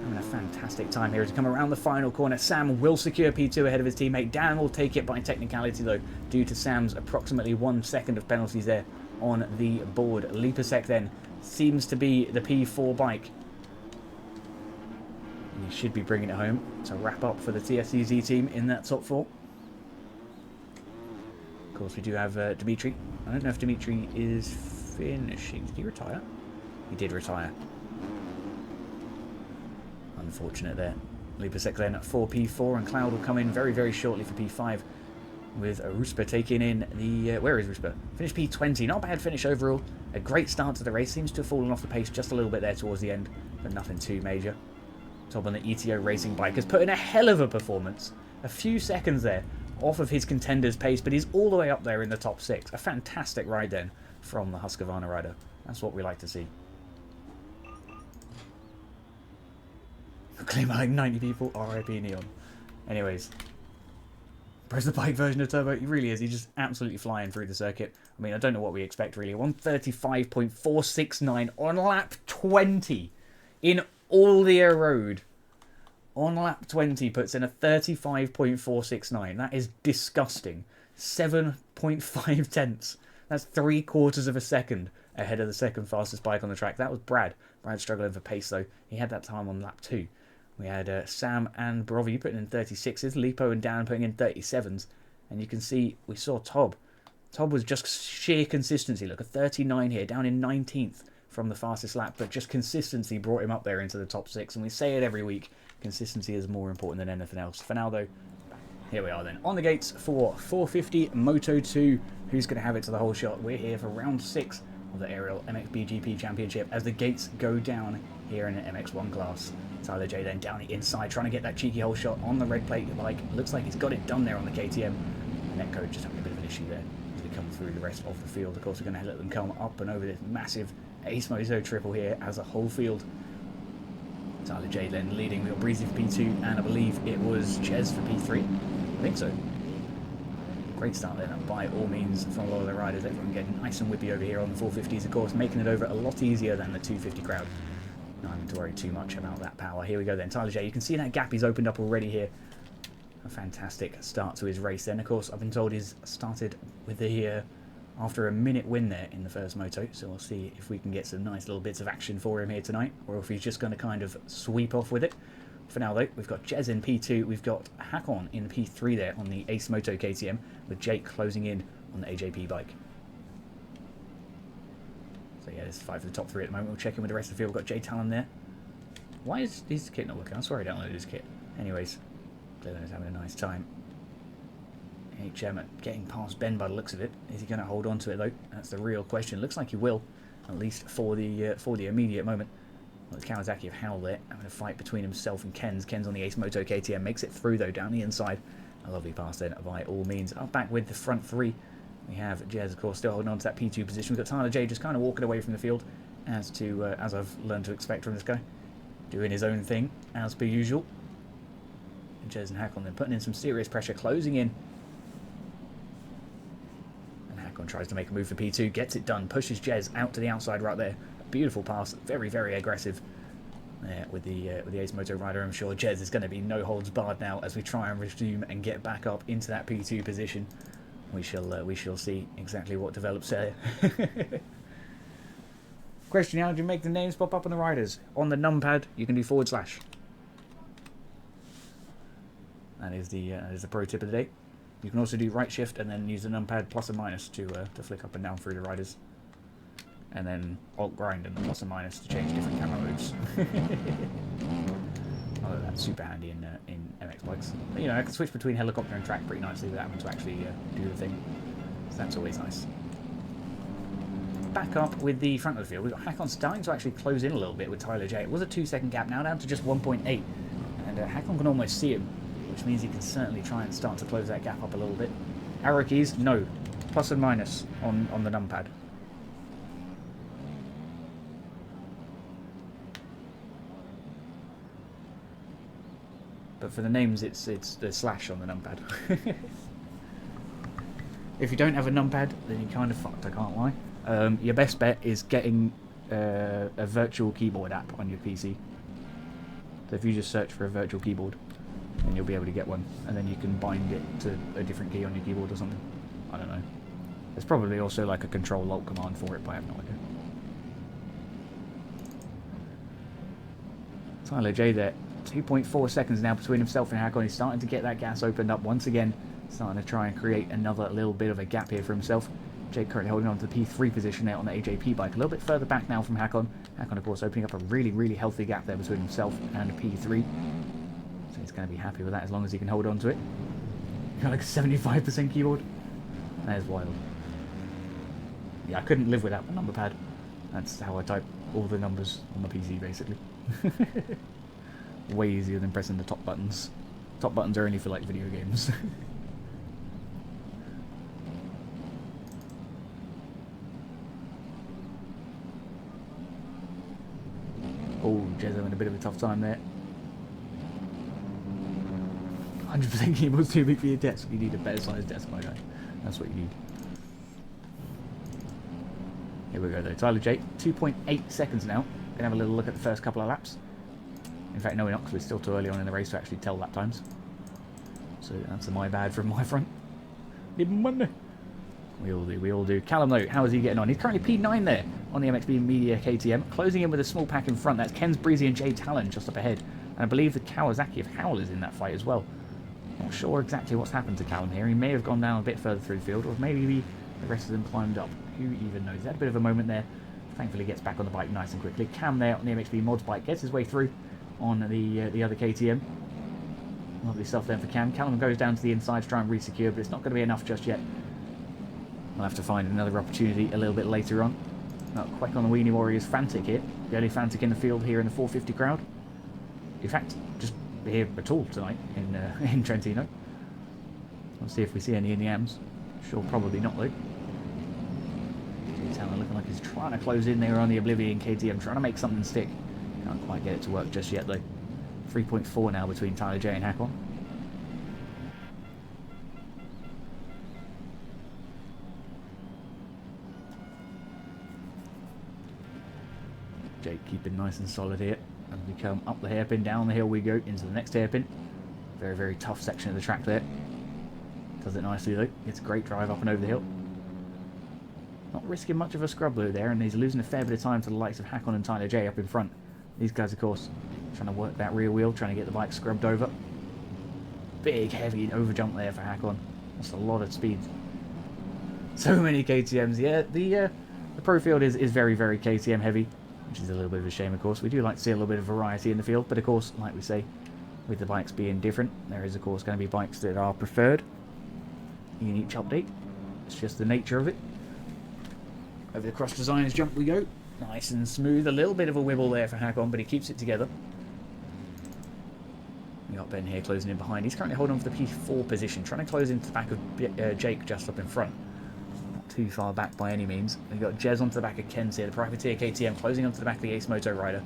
Having a fantastic time here as we come around the final corner. Sam will secure P2 ahead of his teammate. Dan will take it by technicality, though, due to Sam's approximately 1 second of penalties there on the board. Lipasek then seems to be the P4 bike. And he should be bringing it home to wrap up for the TSCZ team in that top 4. Of course, we do have Dimitri. I don't know if Dimitri is finishing. Did he retire? He did retire. Unfortunate there. Lipasek then for P4, and Cloud will come in very, very shortly for P5 with Ruspa taking in the... where is Ruspa? Finished P20. Not a bad finish overall. A great start to the race. Seems to have fallen off the pace just a little bit there towards the end, but nothing too major. Top on the ETO racing bike has put in a hell of a performance. A few seconds there off of his contender's pace, but he's all the way up there in the top 6. A fantastic ride then from the Husqvarna rider. That's what we like to see. Claim like 90 people, RIP Neon. Anyways, press the bike version of Turbo. He really is. He's just absolutely flying through the circuit. I mean, I don't know what we expect really. 135.469 on lap 20 in Aldia Road. On lap 20 puts in a 35.469. That is disgusting. 7.5 tenths. That's 3/4 of a second ahead of the second fastest bike on the track. That was Brad. Brad struggling for pace though. He had that time on lap 2. We had Sam and Brovi putting in 36s, Lipo and Dan putting in 37s. And you can see, we saw Tob. Tob was just sheer consistency. Look, a 39 here, down in 19th from the fastest lap. But just consistency brought him up there into the top 6. And we say it every week, consistency is more important than anything else. For now, though, here we are then. On the gates for 450 Moto 2. Who's going to have it to the whole shot? We're here for round 6 of the Aerial MXBGP Championship as the gates go down here in an MX1 class. Tyler J then down the inside trying to get that cheeky hole shot on the red plate bike. Looks like he's got it done there on the KTM. And Netcode just having a bit of an issue there as we come through the rest of the field. Of course, we're going to let them come up and over this massive Ace Moto triple here as a whole field. Tyler J then leading. We've got Breezy for P2 and I believe it was Ches for P3. I think so. Great start there by all means from a lot of the riders. Everyone getting nice and whippy over here on the 450s, of course, making it over a lot easier than the 250 crowd. Not having to worry too much about that power. Here we go then, Tyler J. You can see that gap he's opened up already here. A fantastic start to his race then. Of course, I've been told he's started with the after a minute win there in the first moto, so we'll see if we can get some nice little bits of action for him here tonight, or if he's just going to kind of sweep off with it. For now though, we've got Jez in P2, we've got Hakon in P3 there on the Ace Moto KTM, with Jake closing in on the AJP bike. So yeah, this is fight for the top 3 at the moment. We'll check in with the rest of the field. We've got Jay Talon there. Why is his kit not working? I swear I downloaded his kit. Anyways, Dylan is having a nice time. HM getting past Ben by the looks of it. Is he going to hold on to it though? That's the real question. Looks like he will, at least for the immediate moment. Well, the Kawasaki of Howell there, having a fight between himself and Ken's. Ken's on the Ace Moto KTM, makes it through though, down the inside. A lovely pass then by all means. Up back with the front 3. We have Jez, of course, still holding on to that P2 position. We've got Tyler J just kind of walking away from the field, as I've learned to expect from this guy. Doing his own thing, as per usual. And Jez and Hakon then putting in some serious pressure, closing in. And Hakon tries to make a move for P2, gets it done, pushes Jez out to the outside right there. A beautiful pass, very, very aggressive. There with the Ace Moto rider. I'm sure Jez is going to be no holds barred now as we try and resume and get back up into that P2 position. We shall see exactly what develops there. Question: how do you make the names pop up on the riders? On the numpad, you can do /. That is the pro tip of the day. You can also do right shift and then use the numpad plus and minus to flick up and down through the riders. And then alt grind and plus and minus to change different camera moves. Oh, that's super handy in MX bikes. You know, I can switch between helicopter and track pretty nicely without having to actually do the thing. So that's always nice. Back up with the front of the field. We've got Hakon starting to actually close in a little bit with Tyler J. It was a 2-second gap, now down to just 1.8. And Hakon can almost see him, which means he can certainly try and start to close that gap up a little bit. Arrow keys, no. Plus and minus on the numpad. But for the names, it's the / on the numpad. If you don't have a numpad, then you're kind of fucked, I can't lie. Your best bet is getting a virtual keyboard app on your PC. So if you just search for a virtual keyboard, then you'll be able to get one, and then you can bind it to a different key on your keyboard or something. I don't know. There's probably also like a Control-Alt command for it, but I have no idea. Tyler J there. 2.4 seconds now between himself and Hakon. He's starting to get that gas opened up once again. Starting to try and create another little bit of a gap here for himself. Jake currently holding on to the P3 position there on the AJP bike. A little bit further back now from Hakon. Hakon, of course, opening up a really, really healthy gap there between himself and P3. So he's going to be happy with that as long as he can hold on to it. Got like a 75% keyboard. That is wild. Yeah, I couldn't live without the number pad. That's how I type all the numbers on my PC, basically. Way easier than pressing the top buttons. Top buttons are only for like video games. Oh, Jez having a bit of a tough time there. 100% keyboard's too big for your desk. You need a better sized desk, my guy. That's what you need. Here we go though. Tyler J, 2.8 seconds now. Gonna have a little look at the first couple of laps. In fact, no, we're not, because we're still too early on in the race to actually tell lap times. So that's a my bad from my front. Didn't wonder. We all do, we all do. Callum though, how is he getting on? He's currently P9 there on the MXB Media KTM, closing in with a small pack in front. That's Ken's Breezy and Jay Talon just up ahead. And I believe the Kawasaki of Howell is in that fight as well. Not sure exactly what's happened to Callum here. He may have gone down a bit further through the field, or maybe the rest of them climbed up. Who even knows? He had a bit of a moment there. Thankfully gets back on the bike nice and quickly. Cam there on the MXB Mods bike gets his way through on the other KTM. Lovely stuff then for Cam. Callum goes down to the inside to try and re-secure, but it's not going to be enough just yet. We'll have to find another opportunity a little bit later on. Not quite on the Weenie Warriors frantic here. The only frantic in the field here in the 450 crowd. In fact, just here at all tonight in Trentino. Let's see if we see any in the AMs. Sure, probably not though. Talon looking like he's trying to close in there on the Oblivion KTM, trying to make something stick. Can't quite get it to work just yet though. 3.4 now between Tyler J and Hakon. Jake keeping nice and solid here. As we come up the hairpin, down the hill we go, into the next hairpin. Very, very tough section of the track there. Does it nicely though. Gets a great drive up and over the hill. Not risking much of a scrub though there, and he's losing a fair bit of time to the likes of Hakon and Tyler J up in front. These guys, of course, trying to work that rear wheel, trying to get the bike scrubbed over. Big, heavy over jump there for Hakon. That's a lot of speed. So many KTMs. Yeah, the pro field is very, very KTM heavy, which is a little bit of a shame, of course. We do like to see a little bit of variety in the field, but of course, like we say, with the bikes being different, there is, of course, going to be bikes that are preferred in each update. It's just the nature of it. Over the cross designers jump we go. Nice and smooth. A little bit of a wibble there for Hakon, but he keeps it together. We got Ben here closing in behind. He's currently holding on for the P4 position, trying to close into the back of Jake just up in front. Not too far back by any means. We've got Jez onto the back of Ken's here, the Privateer KTM closing onto the back of the Ace Moto Rider.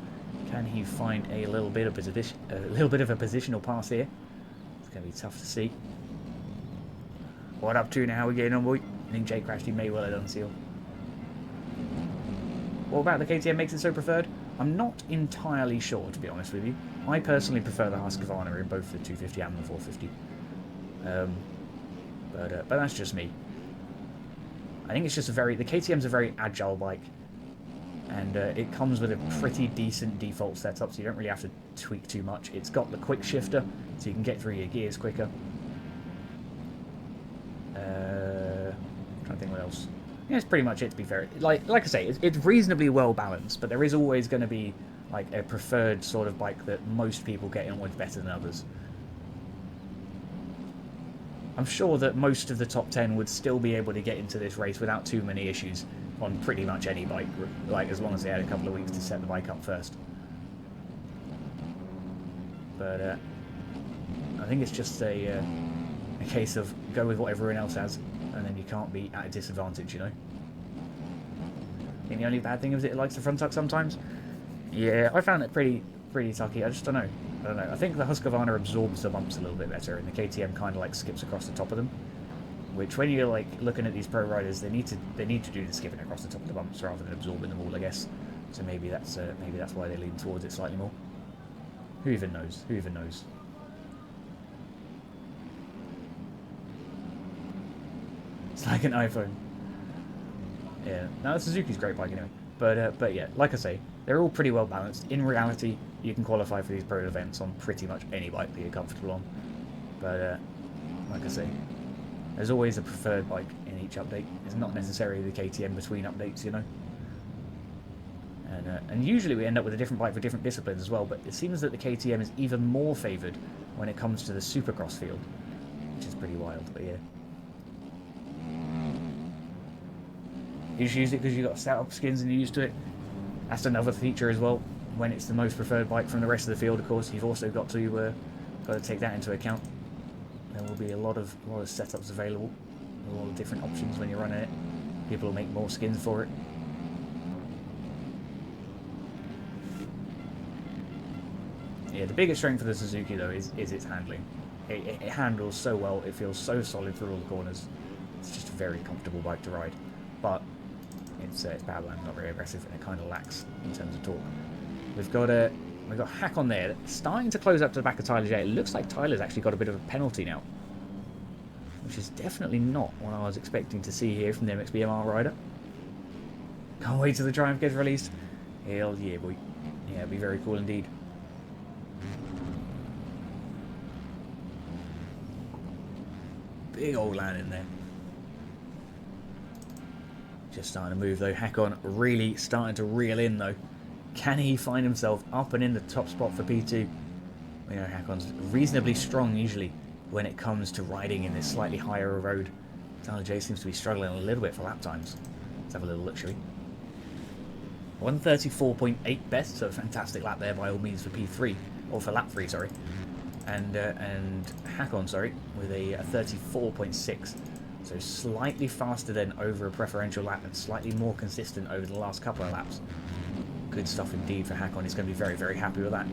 Can he find a little bit of a positional pass here? It's going to be tough to see. What up to now? How we getting on, boy? I think Jake actually may well have done seal. What about the KTM makes it so preferred? I'm not entirely sure, to be honest with you. I personally prefer the Husqvarna in both the 250 and the 450. But that's just me. I think it's just the KTM's a very agile bike. And it comes with a pretty decent default setup, so you don't really have to tweak too much. It's got the quick shifter, so you can get through your gears quicker. Trying to think what else. Yeah, it's pretty much it, to be fair. Like I say, it's reasonably well balanced, but there is always going to be like a preferred sort of bike that most people get in with better than others. I'm sure that most of the top 10 would still be able to get into this race without too many issues on pretty much any bike, like as long as they had a couple of weeks to set the bike up first. But I think it's just a case of go with what everyone else has, and then you can't be at a disadvantage, you know. I think the only bad thing is it likes the front tuck sometimes. Yeah, I found it pretty tucky. I just don't know. I think the Husqvarna absorbs the bumps a little bit better, and the KTM kind of like skips across the top of them. Which, when you're like looking at these pro riders, they need to do the skipping across the top of the bumps rather than absorbing them all, I guess. So maybe that's why they lean towards it slightly more. Who even knows? Who even knows? It's like an iPhone. Yeah. Now Suzuki's a great bike anyway. But yeah, like I say, they're all pretty well balanced. In reality, you can qualify for these pro events on pretty much any bike that you're comfortable on. But like I say, there's always a preferred bike in each update. It's not necessarily the KTM between updates, you know. And usually we end up with a different bike for different disciplines as well, but it seems that the KTM is even more favoured when it comes to the Supercross field, which is pretty wild, but yeah. You just use it because you've got setup skins and you're used to it. That's another feature as well. When it's the most preferred bike from the rest of the field, of course, you've also got to take that into account. There will be a lot of setups available, a lot of different options when you're running it. People will make more skins for it. Yeah, the biggest strength of the Suzuki though is its handling. It handles so well. It feels so solid through all the corners. It's just a very comfortable bike to ride, but its powerline is not very aggressive and it kind of lacks in terms of torque. We've got Hack on there, starting to close up to the back of Tyler J. It looks like Tyler's actually got a bit of a penalty now, which is definitely not what I was expecting to see here from the MXBMR rider. Can't wait till the Triumph gets released. Hell yeah, boy. Yeah, it'll be very cool indeed. Big old land in there. Just starting to move though. Hakon really starting to reel in though. Can he find himself up and in the top spot for P2? We know Hakon's reasonably strong usually when it comes to riding in this slightly higher road. Tyler J seems to be struggling a little bit for lap times. Let's have a little look, shall we? 134.8 best, so a fantastic lap there by all means for P3, or for lap 3, sorry. And Hakon, sorry, with a 34.6. So slightly faster than over a preferential lap and slightly more consistent over the last couple of laps. Good stuff indeed for Hakon. He's going to be very, very happy with that.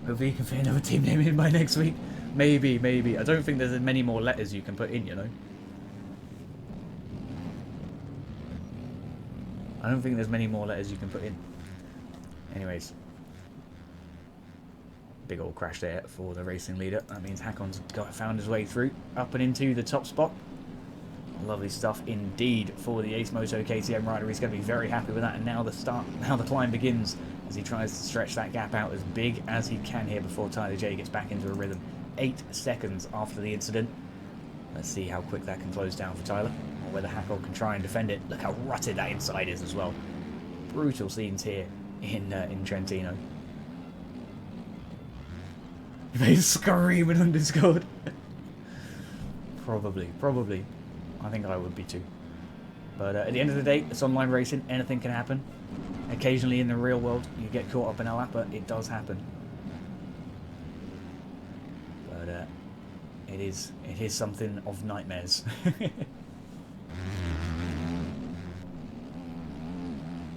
Hopefully he can fit another team name in by next week. Maybe, maybe. I don't think there's many more letters you can put in, you know. I don't think there's many more letters you can put in. Anyways. Big old crash there for the racing leader. That means Hakon's found his way through, up and into the top spot. Lovely stuff indeed for the Ace Moto KTM rider. He's going to be very happy with that. And now the climb begins as he tries to stretch that gap out as big as he can here before Tyler J gets back into a rhythm. 8 seconds after the incident. Let's see how quick that can close down for Tyler, or whether Hakon can try and defend it. Look how rutted that inside is as well. Brutal scenes here in Trentino. He's screaming on Discord. Probably. I think I would be too. But at the end of the day, it's online racing. Anything can happen. Occasionally in the real world, you get caught up in a lapper. It does happen. But it is something of nightmares.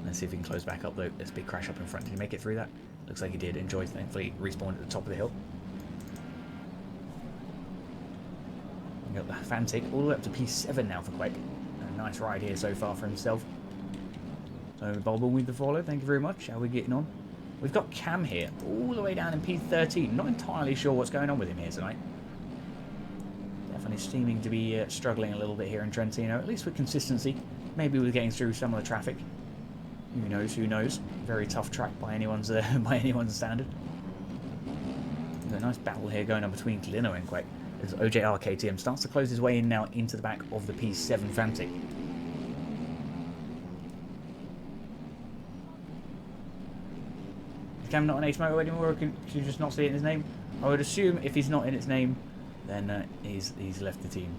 Let's see if we can close back up though. There's a big crash up in front. Did he make it through that? Looks like he did. Enjoy. Thankfully, respawned at the top of the hill. We got the Fantic all the way up to P7 now for Quake. A nice ride here so far for himself. So Bobble with the follow. Thank you very much. How are we getting on? We've got Cam here, all the way down in P13. Not entirely sure what's going on with him here tonight. Definitely seeming to be struggling a little bit here in Trentino, at least with consistency. Maybe with getting through some of the traffic. Who knows? Who knows? Very tough track by anyone's standard. There's a nice battle here going on between Clino and Quake. As OJR KTM starts to close his way in now into the back of the P7 Fantic. Is Cam not an Ace Moto anymore, or can you just not see it in his name? I would assume if he's not in its name, then he's left the team.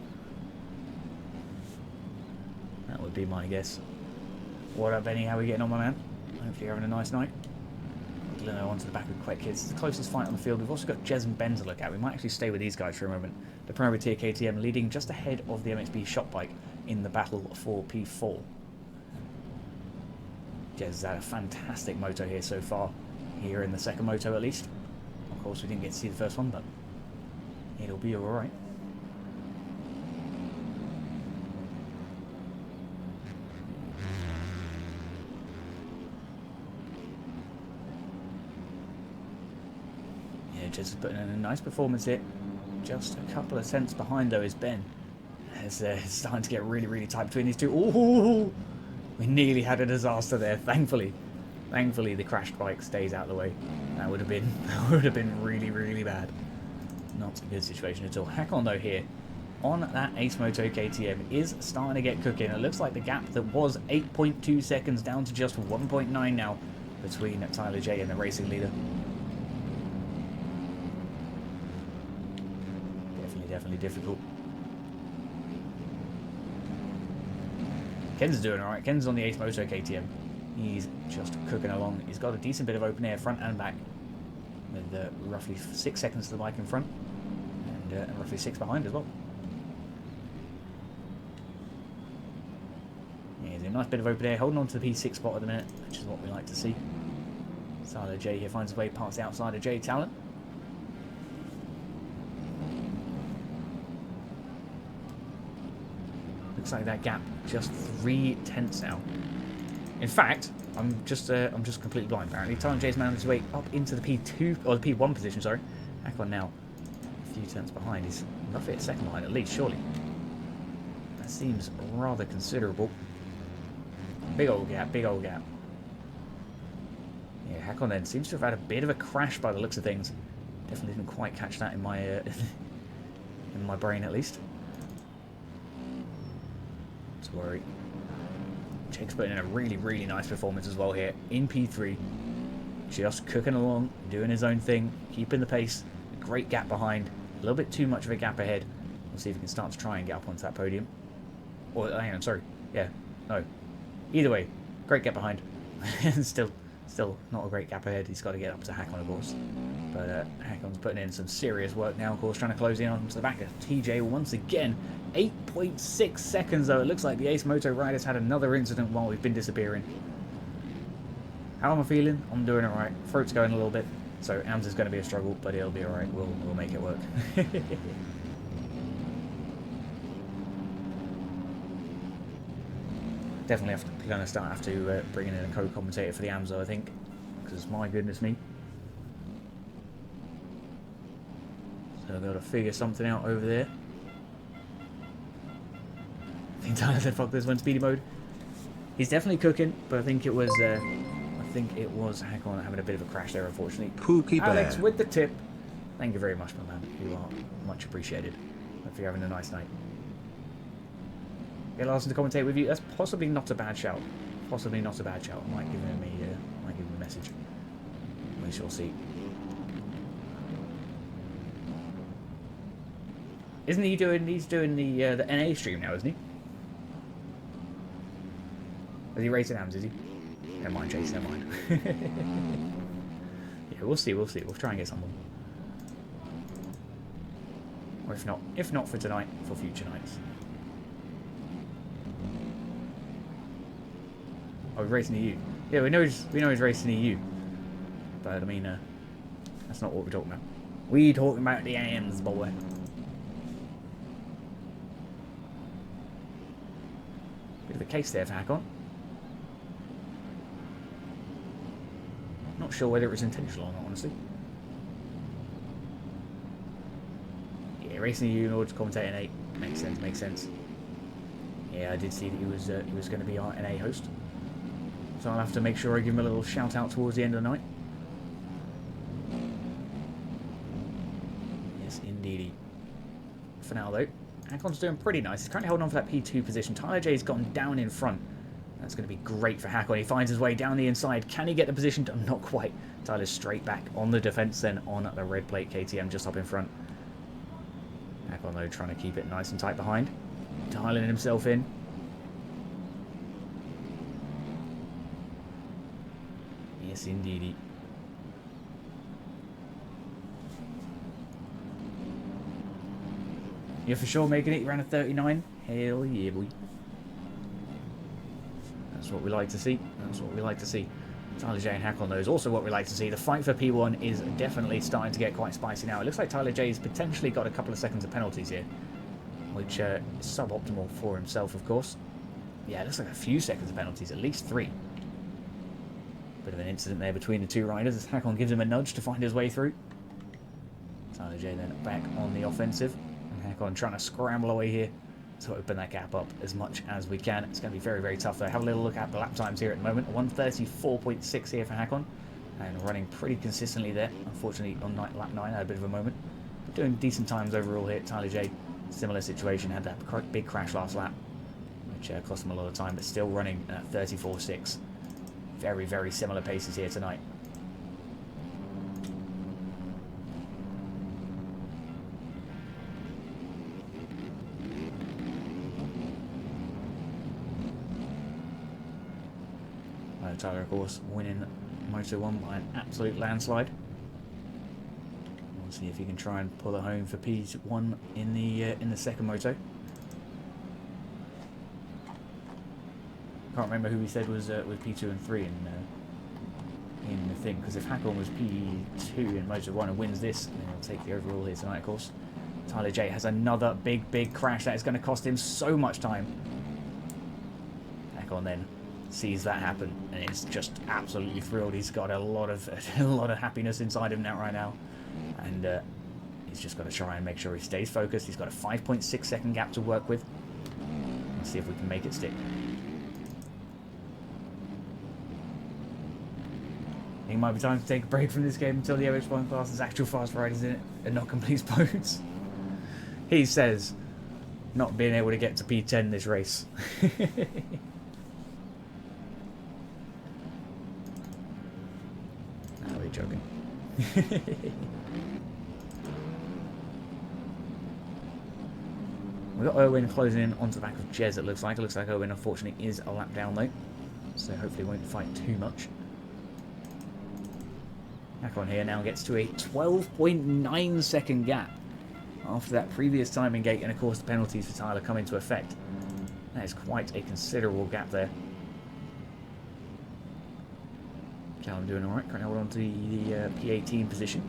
That would be my guess. What up, Benny? How are we getting on, my man? Hopefully you're having a nice night. Lino onto the back of Quake Kids. It's the closest fight on the field. We've also got Jez and Ben to look at. We might actually stay with these guys for a moment. The Privateer KTM leading just ahead of the MXB shop bike in the battle for P4. Jez has had a fantastic moto here so far. Here in the second moto at least. Of course we didn't get to see the first one, but It'll be alright. Yeah, just putting in a nice performance here. Just a couple of cents behind though is Ben. It's starting to get really, really tight between these two. Ooh, we nearly had a disaster there. Thankfully, the crashed bike stays out of the way. That would have been really, really bad. Not a good situation at all. Hakon though here on that Ace Moto KTM is starting to get cooking. It looks like the gap that was 8.2 seconds down to just 1.9 now between Tyler J and the racing leader. Definitely difficult. Ken's doing alright. Ken's on the Ace Moto KTM. He's just cooking along. He's got a decent bit of open air front and back with roughly 6 seconds to the bike in front and roughly 6 behind as well. Yeah, he's a nice bit of open air, holding on to the P6 spot at the minute, which is what we like to see. Tyler J here finds his way past the outside of J Talent. Looks like that gap just 3/10 now. In fact, I'm just completely blind apparently. Tyler J's managed his way up into the P2 or the P1 position. Sorry, Hakon now a few turns behind. He's roughly a second behind at least, surely. That seems rather considerable. Big old gap, big old gap. Yeah, Hakon then seems to have had a bit of a crash by the looks of things. Definitely didn't quite catch that in my in my brain at least. Worry. Jake's putting in a really, really nice performance as well here in P3. Just cooking along, doing his own thing, keeping the pace. A great gap behind, a little bit too much of a gap ahead. We'll see if he can start to try and get up onto that podium. Or, hang on, sorry. Yeah, no. Either way, great gap behind. Still not a great gap ahead. He's got to get up to Hakon, of course. But Hakon's putting in some serious work now, of course, trying to close in onto the back of TJ once again. 8.6 seconds, though. It looks like the Ace Moto riders had another incident while we've been disappearing. How am I feeling? I'm doing alright. Throat's going a little bit, so AMS is going to be a struggle, but it'll be alright. We'll make it work. Definitely have to bring in a co-commentator for the AMS, though, I think, because my goodness me. So I've got to figure something out over there. I think Tyler said, "Fuck this one, speedy mode." He's definitely cooking, but I think it was Hakon having a bit of a crash there, unfortunately. Pookie Alex Bear. with the tip. Thank you very much, my man. You are much appreciated. Hope you're having a nice night. Get Larson to commentate with you. That's possibly not a bad shout. Possibly not a bad shout. I might give him a message. We shall see. Isn't he doing? He's doing the NA stream now, isn't he? Is he racing AMS? Is he? Never mind, Chase. Never mind. Yeah, we'll see. We'll try and get someone. Or if not for tonight, for future nights. Oh, he's racing EU. Yeah, we know he's racing EU. But I mean, that's not what we're talking about. We're talking about the AMS, boy. Bit of a case there for Hakon. Not sure whether it was intentional or not, honestly. Yeah, racing EU in order to commentate an 8 makes sense. Yeah, I did see that he was going to be our NA host. So I'll have to make sure I give him a little shout out towards the end of the night. Yes, indeedy. For now, though, Hakon's doing pretty nice. He's currently holding on for that P2 position. Tyler J's gotten down in front. That's going to be great for Hakon. He finds his way down the inside. Can he get the position done? Not quite. Tyler's straight back on the defence then on the red plate KTM just up in front. Hakon, though, trying to keep it nice and tight behind. Dialing himself in. Yes, indeedy. You're for sure making it around a 39? Hell yeah, boy. That's what we like to see. That's what we like to see. Tyler J and Hackon, though, is also what we like to see. The fight for P1 is definitely starting to get quite spicy now. It looks like Tyler J's potentially got a couple of seconds of penalties here, which is suboptimal for himself, of course. Yeah, it looks like a few seconds of penalties, at least 3. Bit of an incident there between the two riders as Hackon gives him a nudge to find his way through. Tyler J then back on the offensive, and Hackon trying to scramble away here to open that gap up as much as we can. It's going to be very, very tough though. Have a little look at the lap times here at the moment. 1:34.6 here for Hackon, and running pretty consistently there. Unfortunately on lap 9 had a bit of a moment, but doing decent times overall here. Tyler J, similar situation, had that big crash last lap, which cost him a lot of time, but still running at 34.6. Very, very similar paces here tonight. Tyler, of course, winning Moto 1 by an absolute landslide. We'll see if he can try and pull it home for P1 in the second moto. Can't remember who he said was P2 and 3 in the thing, because if Hackon was P2 in Moto 1 and wins this, then he'll take the overall here tonight, of course. Tyler J has another big crash that is going to cost him so much time. Hackon then sees that happen and is just absolutely thrilled. He's got a lot of happiness inside him now right now, and he's just got to try and make sure he stays focused. He's got a 5.6 second gap to work with. Let's see if we can make it stick. I think it might be time to take a break from this game until the MX1 class has actual fast riders in it and not complete boats. He says, not being able to get to P10 this race. Joking. We've got Irwin closing in onto the back of Jez, it looks like. It looks like Irwin, unfortunately, is a lap down, though. So hopefully won't fight too much. Hackon here now gets to a 12.9 second gap after that previous timing gate, and of course the penalties for Tyler come into effect. That is quite a considerable gap there. Callum doing alright, currently hold on to the P18 position.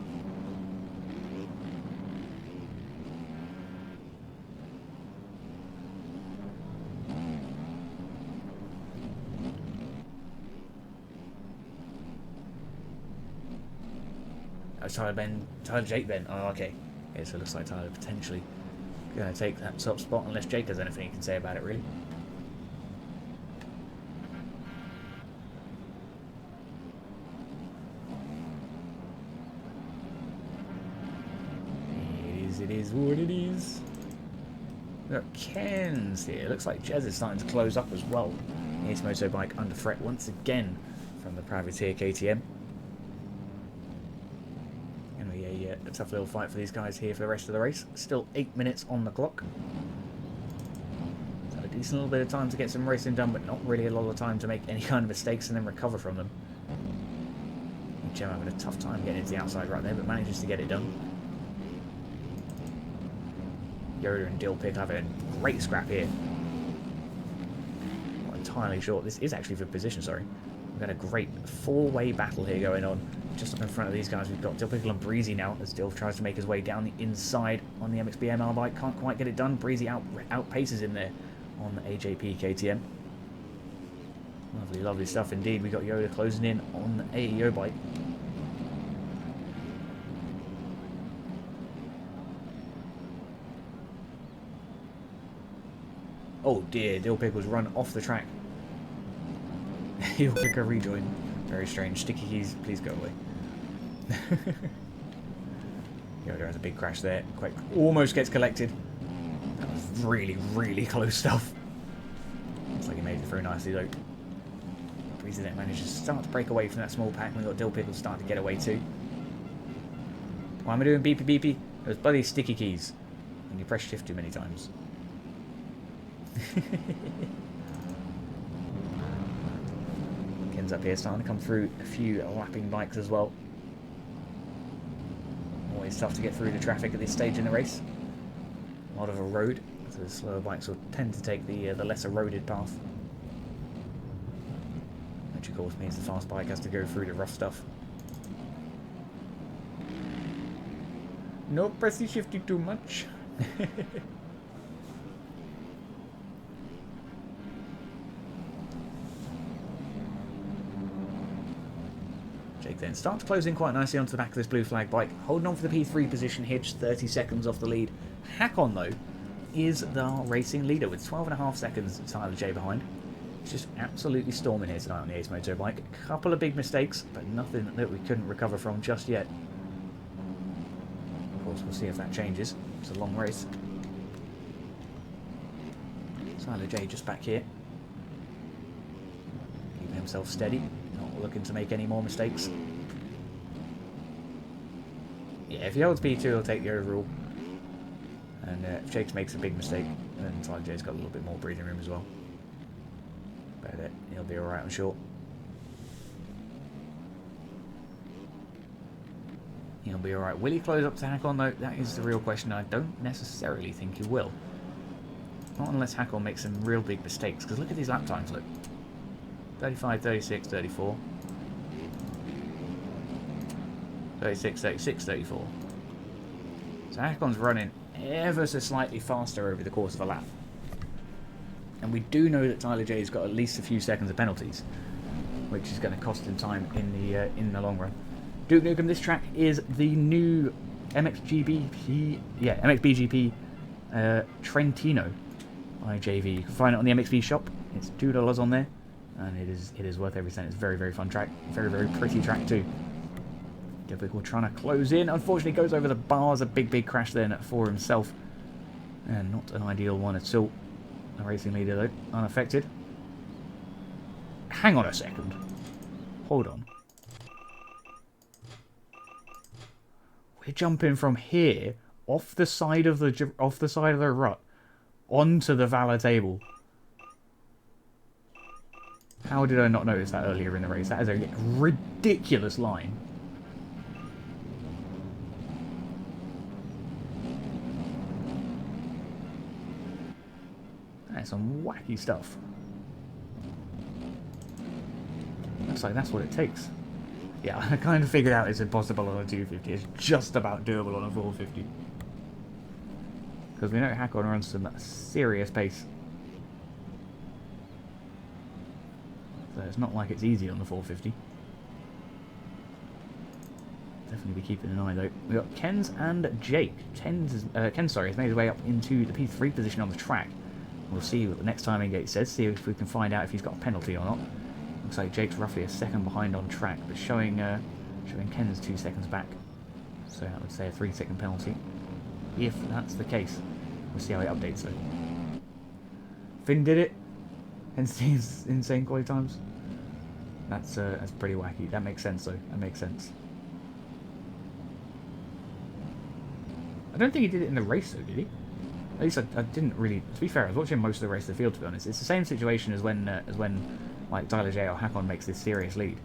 Oh, Tyler Jake then. Oh, okay. Okay, so it looks like Tyler potentially going to take that top spot unless Jake has anything he can say about it, really. It is what it is. We've got Ken's here. Looks like Jez is starting to close up as well. His motorbike under threat once again from the privateer KTM. Going to be a tough little fight for these guys here for the rest of the race. Still 8 minutes on the clock. So a decent little bit of time to get some racing done, but not really a lot of time to make any kind of mistakes and then recover from them. Gem having a tough time getting into the outside right there, but manages to get it done. Yoda and Dillpick having a great scrap here. Not entirely sure. This is actually for position, sorry. We've got a great four-way battle here going on. Just up in front of these guys, we've got Dillpickle and Breezy now, as Dill tries to make his way down the inside on the MXBML bike. Can't quite get it done. Breezy outpaces him there on the AJP KTM. Lovely, lovely stuff indeed. We got Yoda closing in on the AEO bike. Oh dear, Dillpickle's run off the track. He'll click a rejoin. Very strange. Sticky keys, please go away. Yoda has a big crash there. Quite almost gets collected. That was really, really close stuff. Looks like he made it through nicely though. Breezy then manages to start to break away from that small pack, and we've got Dillpickle starting to get away too. Why am I doing beepy beepy? Those bloody sticky keys. When you press shift too many times. Ken's up here starting to come through a few lapping bikes as well. Always tough to get through the traffic at this stage in the race. A lot of a road, so the slower bikes will tend to take the lesser roaded path. which of course means the fast bike has to go through the rough stuff. No pressy shifty too much. Jake then starts closing quite nicely onto the back of this blue flag bike, holding on for the P3 position here, just 30 seconds off the lead. Hakon, though, is the racing leader with 12.5 seconds Tyler J behind. He's just absolutely storming here tonight on the Ace Moto bike. A couple of big mistakes, but nothing that we couldn't recover from just yet. Of course, we'll see if that changes. It's a long race. Tyler J just back here, keeping himself steady, not looking to make any more mistakes. Yeah, if he holds P2, he'll take the overall. And if Jakes makes a big mistake, then Tyler J's got a little bit more breathing room as well. But he'll be alright, I'm sure. He'll be alright. Will he close up to Hakon, though? That is the real question. I don't necessarily think he will. Not unless Hakon makes some real big mistakes. Because look at these lap times, look. 35, 36, 34. 36, 36, 34. So Hakon's running ever so slightly faster over the course of a lap. And we do know that Tyler J's got at least a few seconds of penalties, which is going to cost him time in the long run. Duke Nukem, this track is the new MXGP, MXBGP Trentino IJV. You can find it on the MXB shop. It's $2 on there, and it is worth every cent. It's a very, very fun track. Very, very pretty track too. Typical trying to close in. Unfortunately, goes over the bars. A big, big crash then for himself, and not an ideal one at all. The racing leader though, unaffected. Hang on a second. Hold on. We're jumping from here off the side of the rut onto the Valor table. How did I not notice that earlier in the race? That is a ridiculous line. That's some wacky stuff. Looks like that's what it takes. Yeah, I kind of figured out it's impossible on a 250. It's just about doable on a 450. Because we know Hakon runs some serious pace. So it's not like it's easy on the 450. Definitely be keeping an eye though. We've got Ken's and Jake. Ken has made his way up into the P3 position on the track. We'll see what the next timing gate says, see if we can find out if he's got a penalty or not. Looks like Jake's roughly a second behind on track, but showing Ken's 2 seconds back. So that would say a 3-second penalty. If that's the case. We'll see how he updates though. Finn did it. Hence these insane quality times. That's pretty wacky. That makes sense though. That makes sense. I don't think he did it in the race though, did he? At least I didn't really. To be fair, I was watching most of the race of the field. To be honest, it's the same situation as when like Tyler J or Hakon makes this serious lead.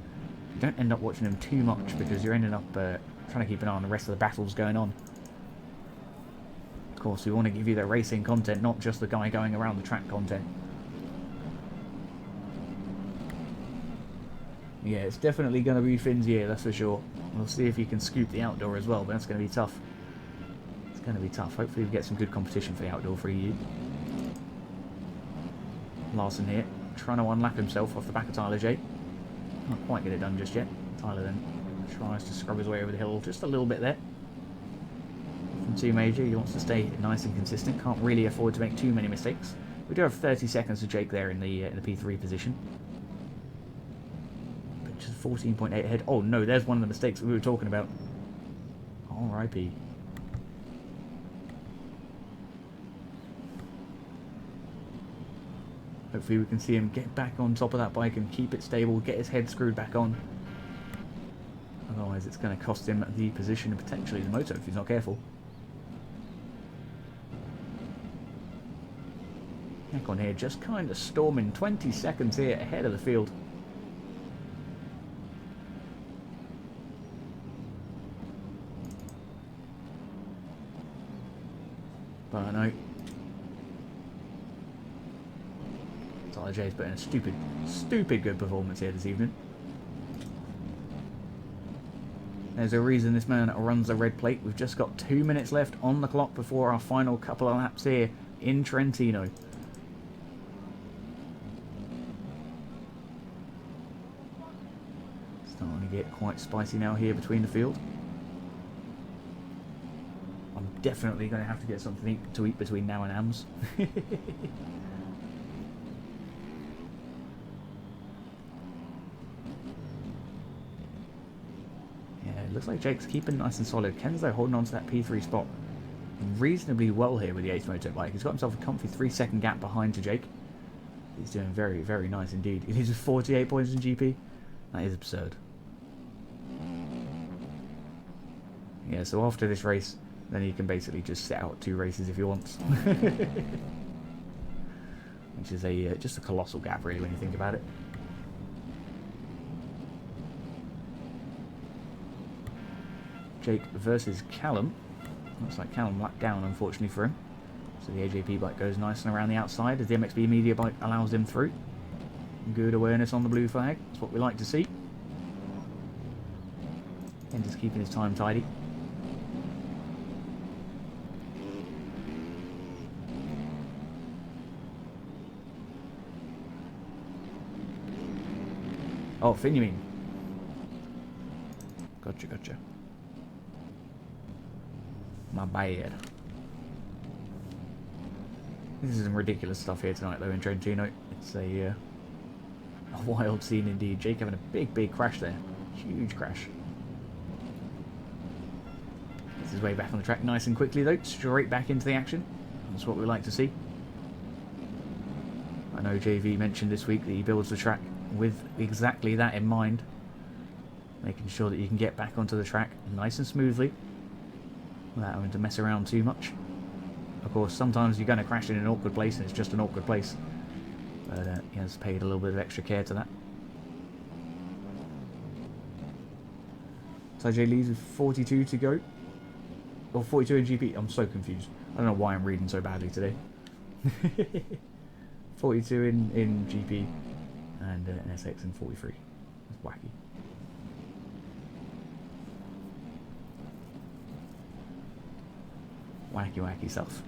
You don't end up watching them too much because you're ending up trying to keep an eye on the rest of the battles going on. Of course, we want to give you the racing content, not just the guy going around the track content. Yeah, it's definitely going to be Finn's year, that's for sure. We'll see if he can scoop the outdoor as well, but that's going to be tough. Going to be tough. Hopefully we get some good competition for the outdoor for EU. Larson here, trying to unlap himself off the back of Tyler J. Not quite get it done just yet. Tyler then tries to scrub his way over the hill just a little bit there. From 2 major, he wants to stay nice and consistent. Can't really afford to make too many mistakes. We do have 30 seconds to Jake there in the P3 position. But just 14.8 ahead. Oh no, there's one of the mistakes that we were talking about. R.I.P. Hopefully we can see him get back on top of that bike and keep it stable, get his head screwed back on. Otherwise it's going to cost him the position and potentially the moto if he's not careful. Hakon here just kind of storming, 20 seconds here ahead of the field. But I know. Tyler J's put in a stupid good performance here this evening. There's a reason this man runs the red plate. We've just got 2 minutes left on the clock before our final couple of laps here in Trentino. Starting to get quite spicy now here between the field. I'm definitely going to have to get something to eat between now and AMS. Looks like Jake's keeping nice and solid. Ken's though holding on to that P3 spot reasonably well here with the Ace motorbike. He's got himself a comfy 3-second gap behind to Jake. He's doing very, very nice indeed. He's with 48 points in GP. That is absurd. Yeah, so after this race, then he can basically just set out 2 races if he wants. Which is just a colossal gap really when you think about it. Jake versus Callum. Looks like Callum lapped down, unfortunately for him. So the AJP bike goes nice and around the outside as the MXB media bike allows him through. Good awareness on the blue flag. That's what we like to see. And just keeping his time tidy. Oh, Finn, you mean? Gotcha. My bad. This is some ridiculous stuff here tonight, though, in Trentino. It's a wild scene indeed. Jake having a big crash there. Huge crash. Gets his way back on the track nice and quickly, though. Straight back into the action. That's what we like to see. I know JV mentioned this week that he builds the track with exactly that in mind. Making sure that you can get back onto the track nice and smoothly, without having to mess around too much. Of course, sometimes you're going to crash in an awkward place, and it's just an awkward place. But he has paid a little bit of extra care to that. So Jay leads with 42 to go. Or 42 in GP. I'm so confused. I don't know why I'm reading so badly today. 42 in GP. And SX in 43. That's wacky. Wacky stuff.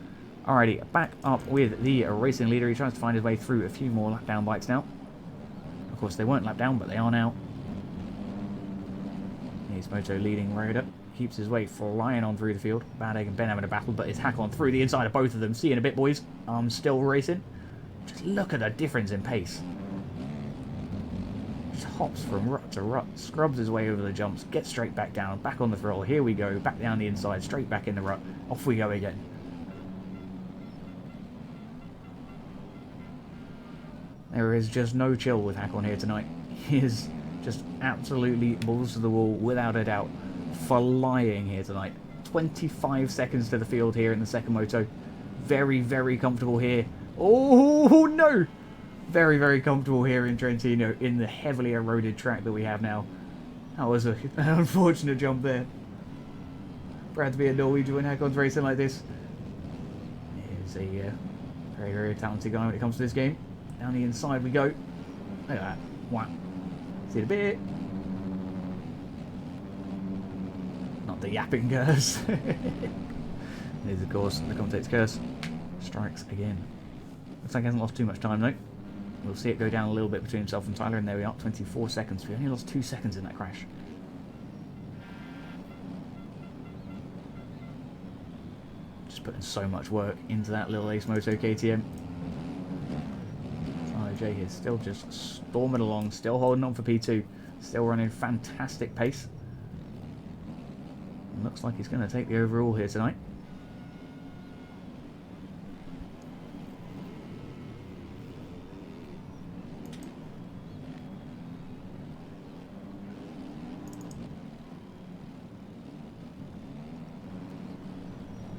Alrighty, back up with the racing leader. He tries to find his way through a few more lap down bikes now. Of course, they weren't lap down, but they are now. Here's Moto leading Rhoda. Keeps his way flying on through the field. Bad Egg and Ben having a battle, but it's hack on through the inside of both of them. See you in a bit, boys. I'm still racing. Just look at the difference in pace. Just hops from rut to rut. Scrubs his way over the jumps. Gets straight back down. Back on the throttle. Here we go. Back down the inside. Straight back in the rut. Off we go again. There is just no chill with Hack-On here tonight. He is just absolutely balls to the wall, without a doubt, flying here tonight. 25 seconds to the field here in the second moto. Very comfortable here. Oh, no! Very comfortable here in Trentino, in the heavily eroded track that we have now. That was an unfortunate jump there. Proud to be a Norwegian when Hack-On's racing like this. He's a very talented guy when it comes to this game. Down the inside we go. Look at that. Wow. See it a bit. Not the yapping curse. There's, of course, the commentator's curse. Strikes again. Looks like he hasn't lost too much time, though. We'll see it go down a little bit between himself and Tyler, and there we are, 24 seconds. We only lost 2 seconds in that crash. Just putting so much work into that little Ace Moto KTM. Jay here still just storming along, still holding on for P2, still running fantastic pace. And looks like he's going to take the overall here tonight.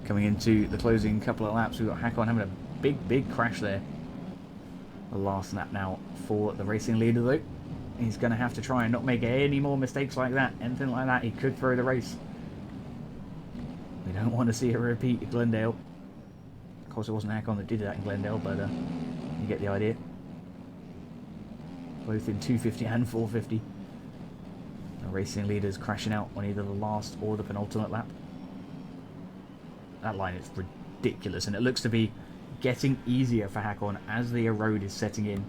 Coming into the closing couple of laps, we've got Hack-On having a big crash there. The last lap now for the racing leader, though. He's going to have to try and not make any more mistakes like that. Anything like that, he could throw the race. We don't want to see a repeat at Glendale. Of course, it wasn't Hack-On that did that in Glendale, but you get the idea. both in 250 and 450. The racing leaders crashing out on either the last or the penultimate lap. That line is ridiculous, and it looks to be getting easier for Hakon as the road is setting in,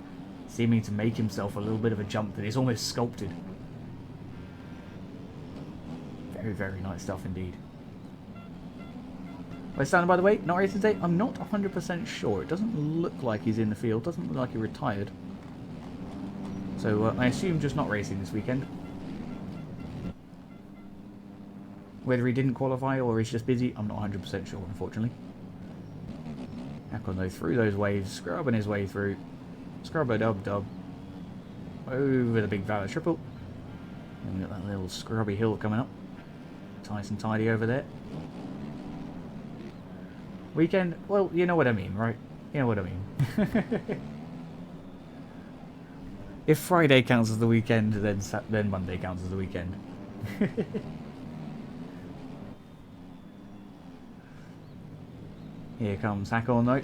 seeming to make himself a little bit of a jump that is almost sculpted. Very, very nice stuff indeed. Where's Stanley, by the way? Not racing today? I'm not 100% sure. It doesn't look like he's in the field. Doesn't look like he retired. So I assume just not racing this weekend. Whether he didn't qualify or he's just busy, I'm not 100% sure, unfortunately. Hakon though through those waves, scrubbing his way through. Scrub-a-dub-dub. Over the big Valor triple. And we've got that little scrubby hill coming up. Nice and tidy over there. Weekend, well, you know what I mean, right? You know what I mean. If Friday counts as the weekend, then Monday counts as the weekend. Here comes Hakon though,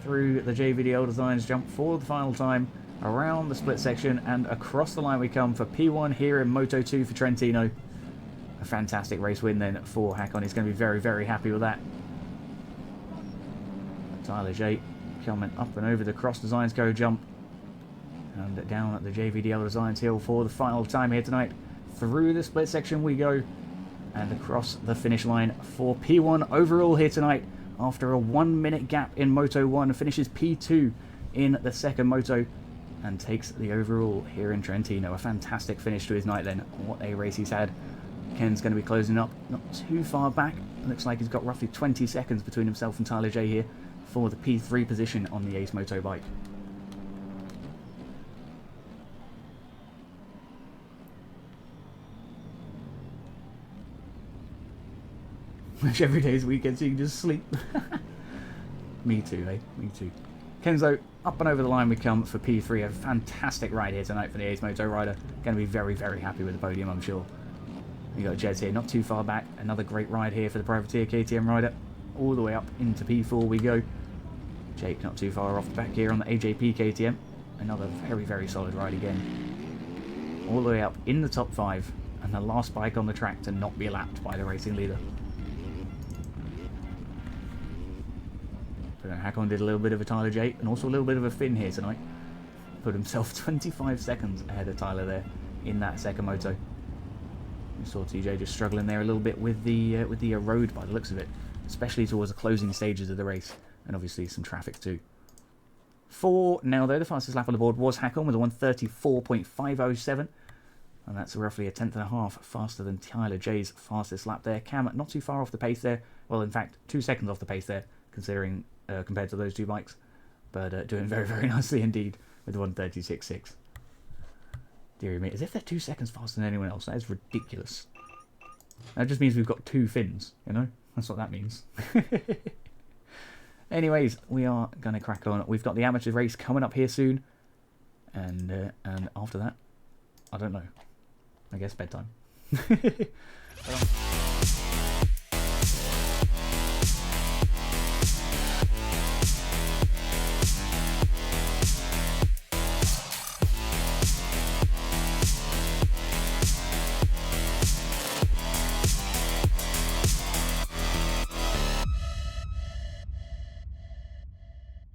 through the JVDL Designs jump for the final time, around the split section, and across the line we come for P1 here in Moto 2 for Trentino. A fantastic race win then for Hakon. He's going to be very, very happy with that. Tyler J coming up and over the Cross Designs Go jump, and down at the JVDL Designs hill for the final time here tonight. Through the split section we go, and across the finish line for P1 overall here tonight. After a 1 minute gap in Moto 1, finishes P2 in the second Moto and takes the overall here in Trentino. A fantastic finish to his night then. What a race he's had. Ken's going to be closing up not too far back. Looks like he's got roughly 20 seconds between himself and Tyler J here for the P3 position on the Ace Moto bike. Wish every day's weekend so you can just sleep. Me too, eh? Me too. Kenzo, up and over the line we come for P3. A fantastic ride here tonight for the Ace Moto rider. Going to be very, very happy with the podium, I'm sure. We got Jez here, not too far back. Another great ride here for the Privateer KTM rider. All the way up into P4 we go. Jake not too far off the back here on the AJP KTM. Another very, very solid ride again. All the way up in the top 5. And the last bike on the track to not be lapped by the racing leader. But Hakon did a little bit of a Tyler J and also a little bit of a Finn here tonight. Put himself 25 seconds ahead of Tyler there in that second moto. We saw TJ just struggling there a little bit with the road by the looks of it, especially towards the closing stages of the race, and obviously some traffic too. For now though, the fastest lap on the board was Hakon with a 1:34.507, and that's roughly a tenth and a half faster than Tyler J's fastest lap there. Cam not too far off the pace there, well in fact 2 seconds off the pace there, considering compared to those two bikes, but doing very, very nicely indeed with the 1:36.6. Dear me, as if they're 2 seconds faster than anyone else. That is ridiculous. That just means we've got 2 fins, you know? That's what that means. Anyways, we are going to crack on. We've got the amateur race coming up here soon, and after that, I don't know. I guess bedtime.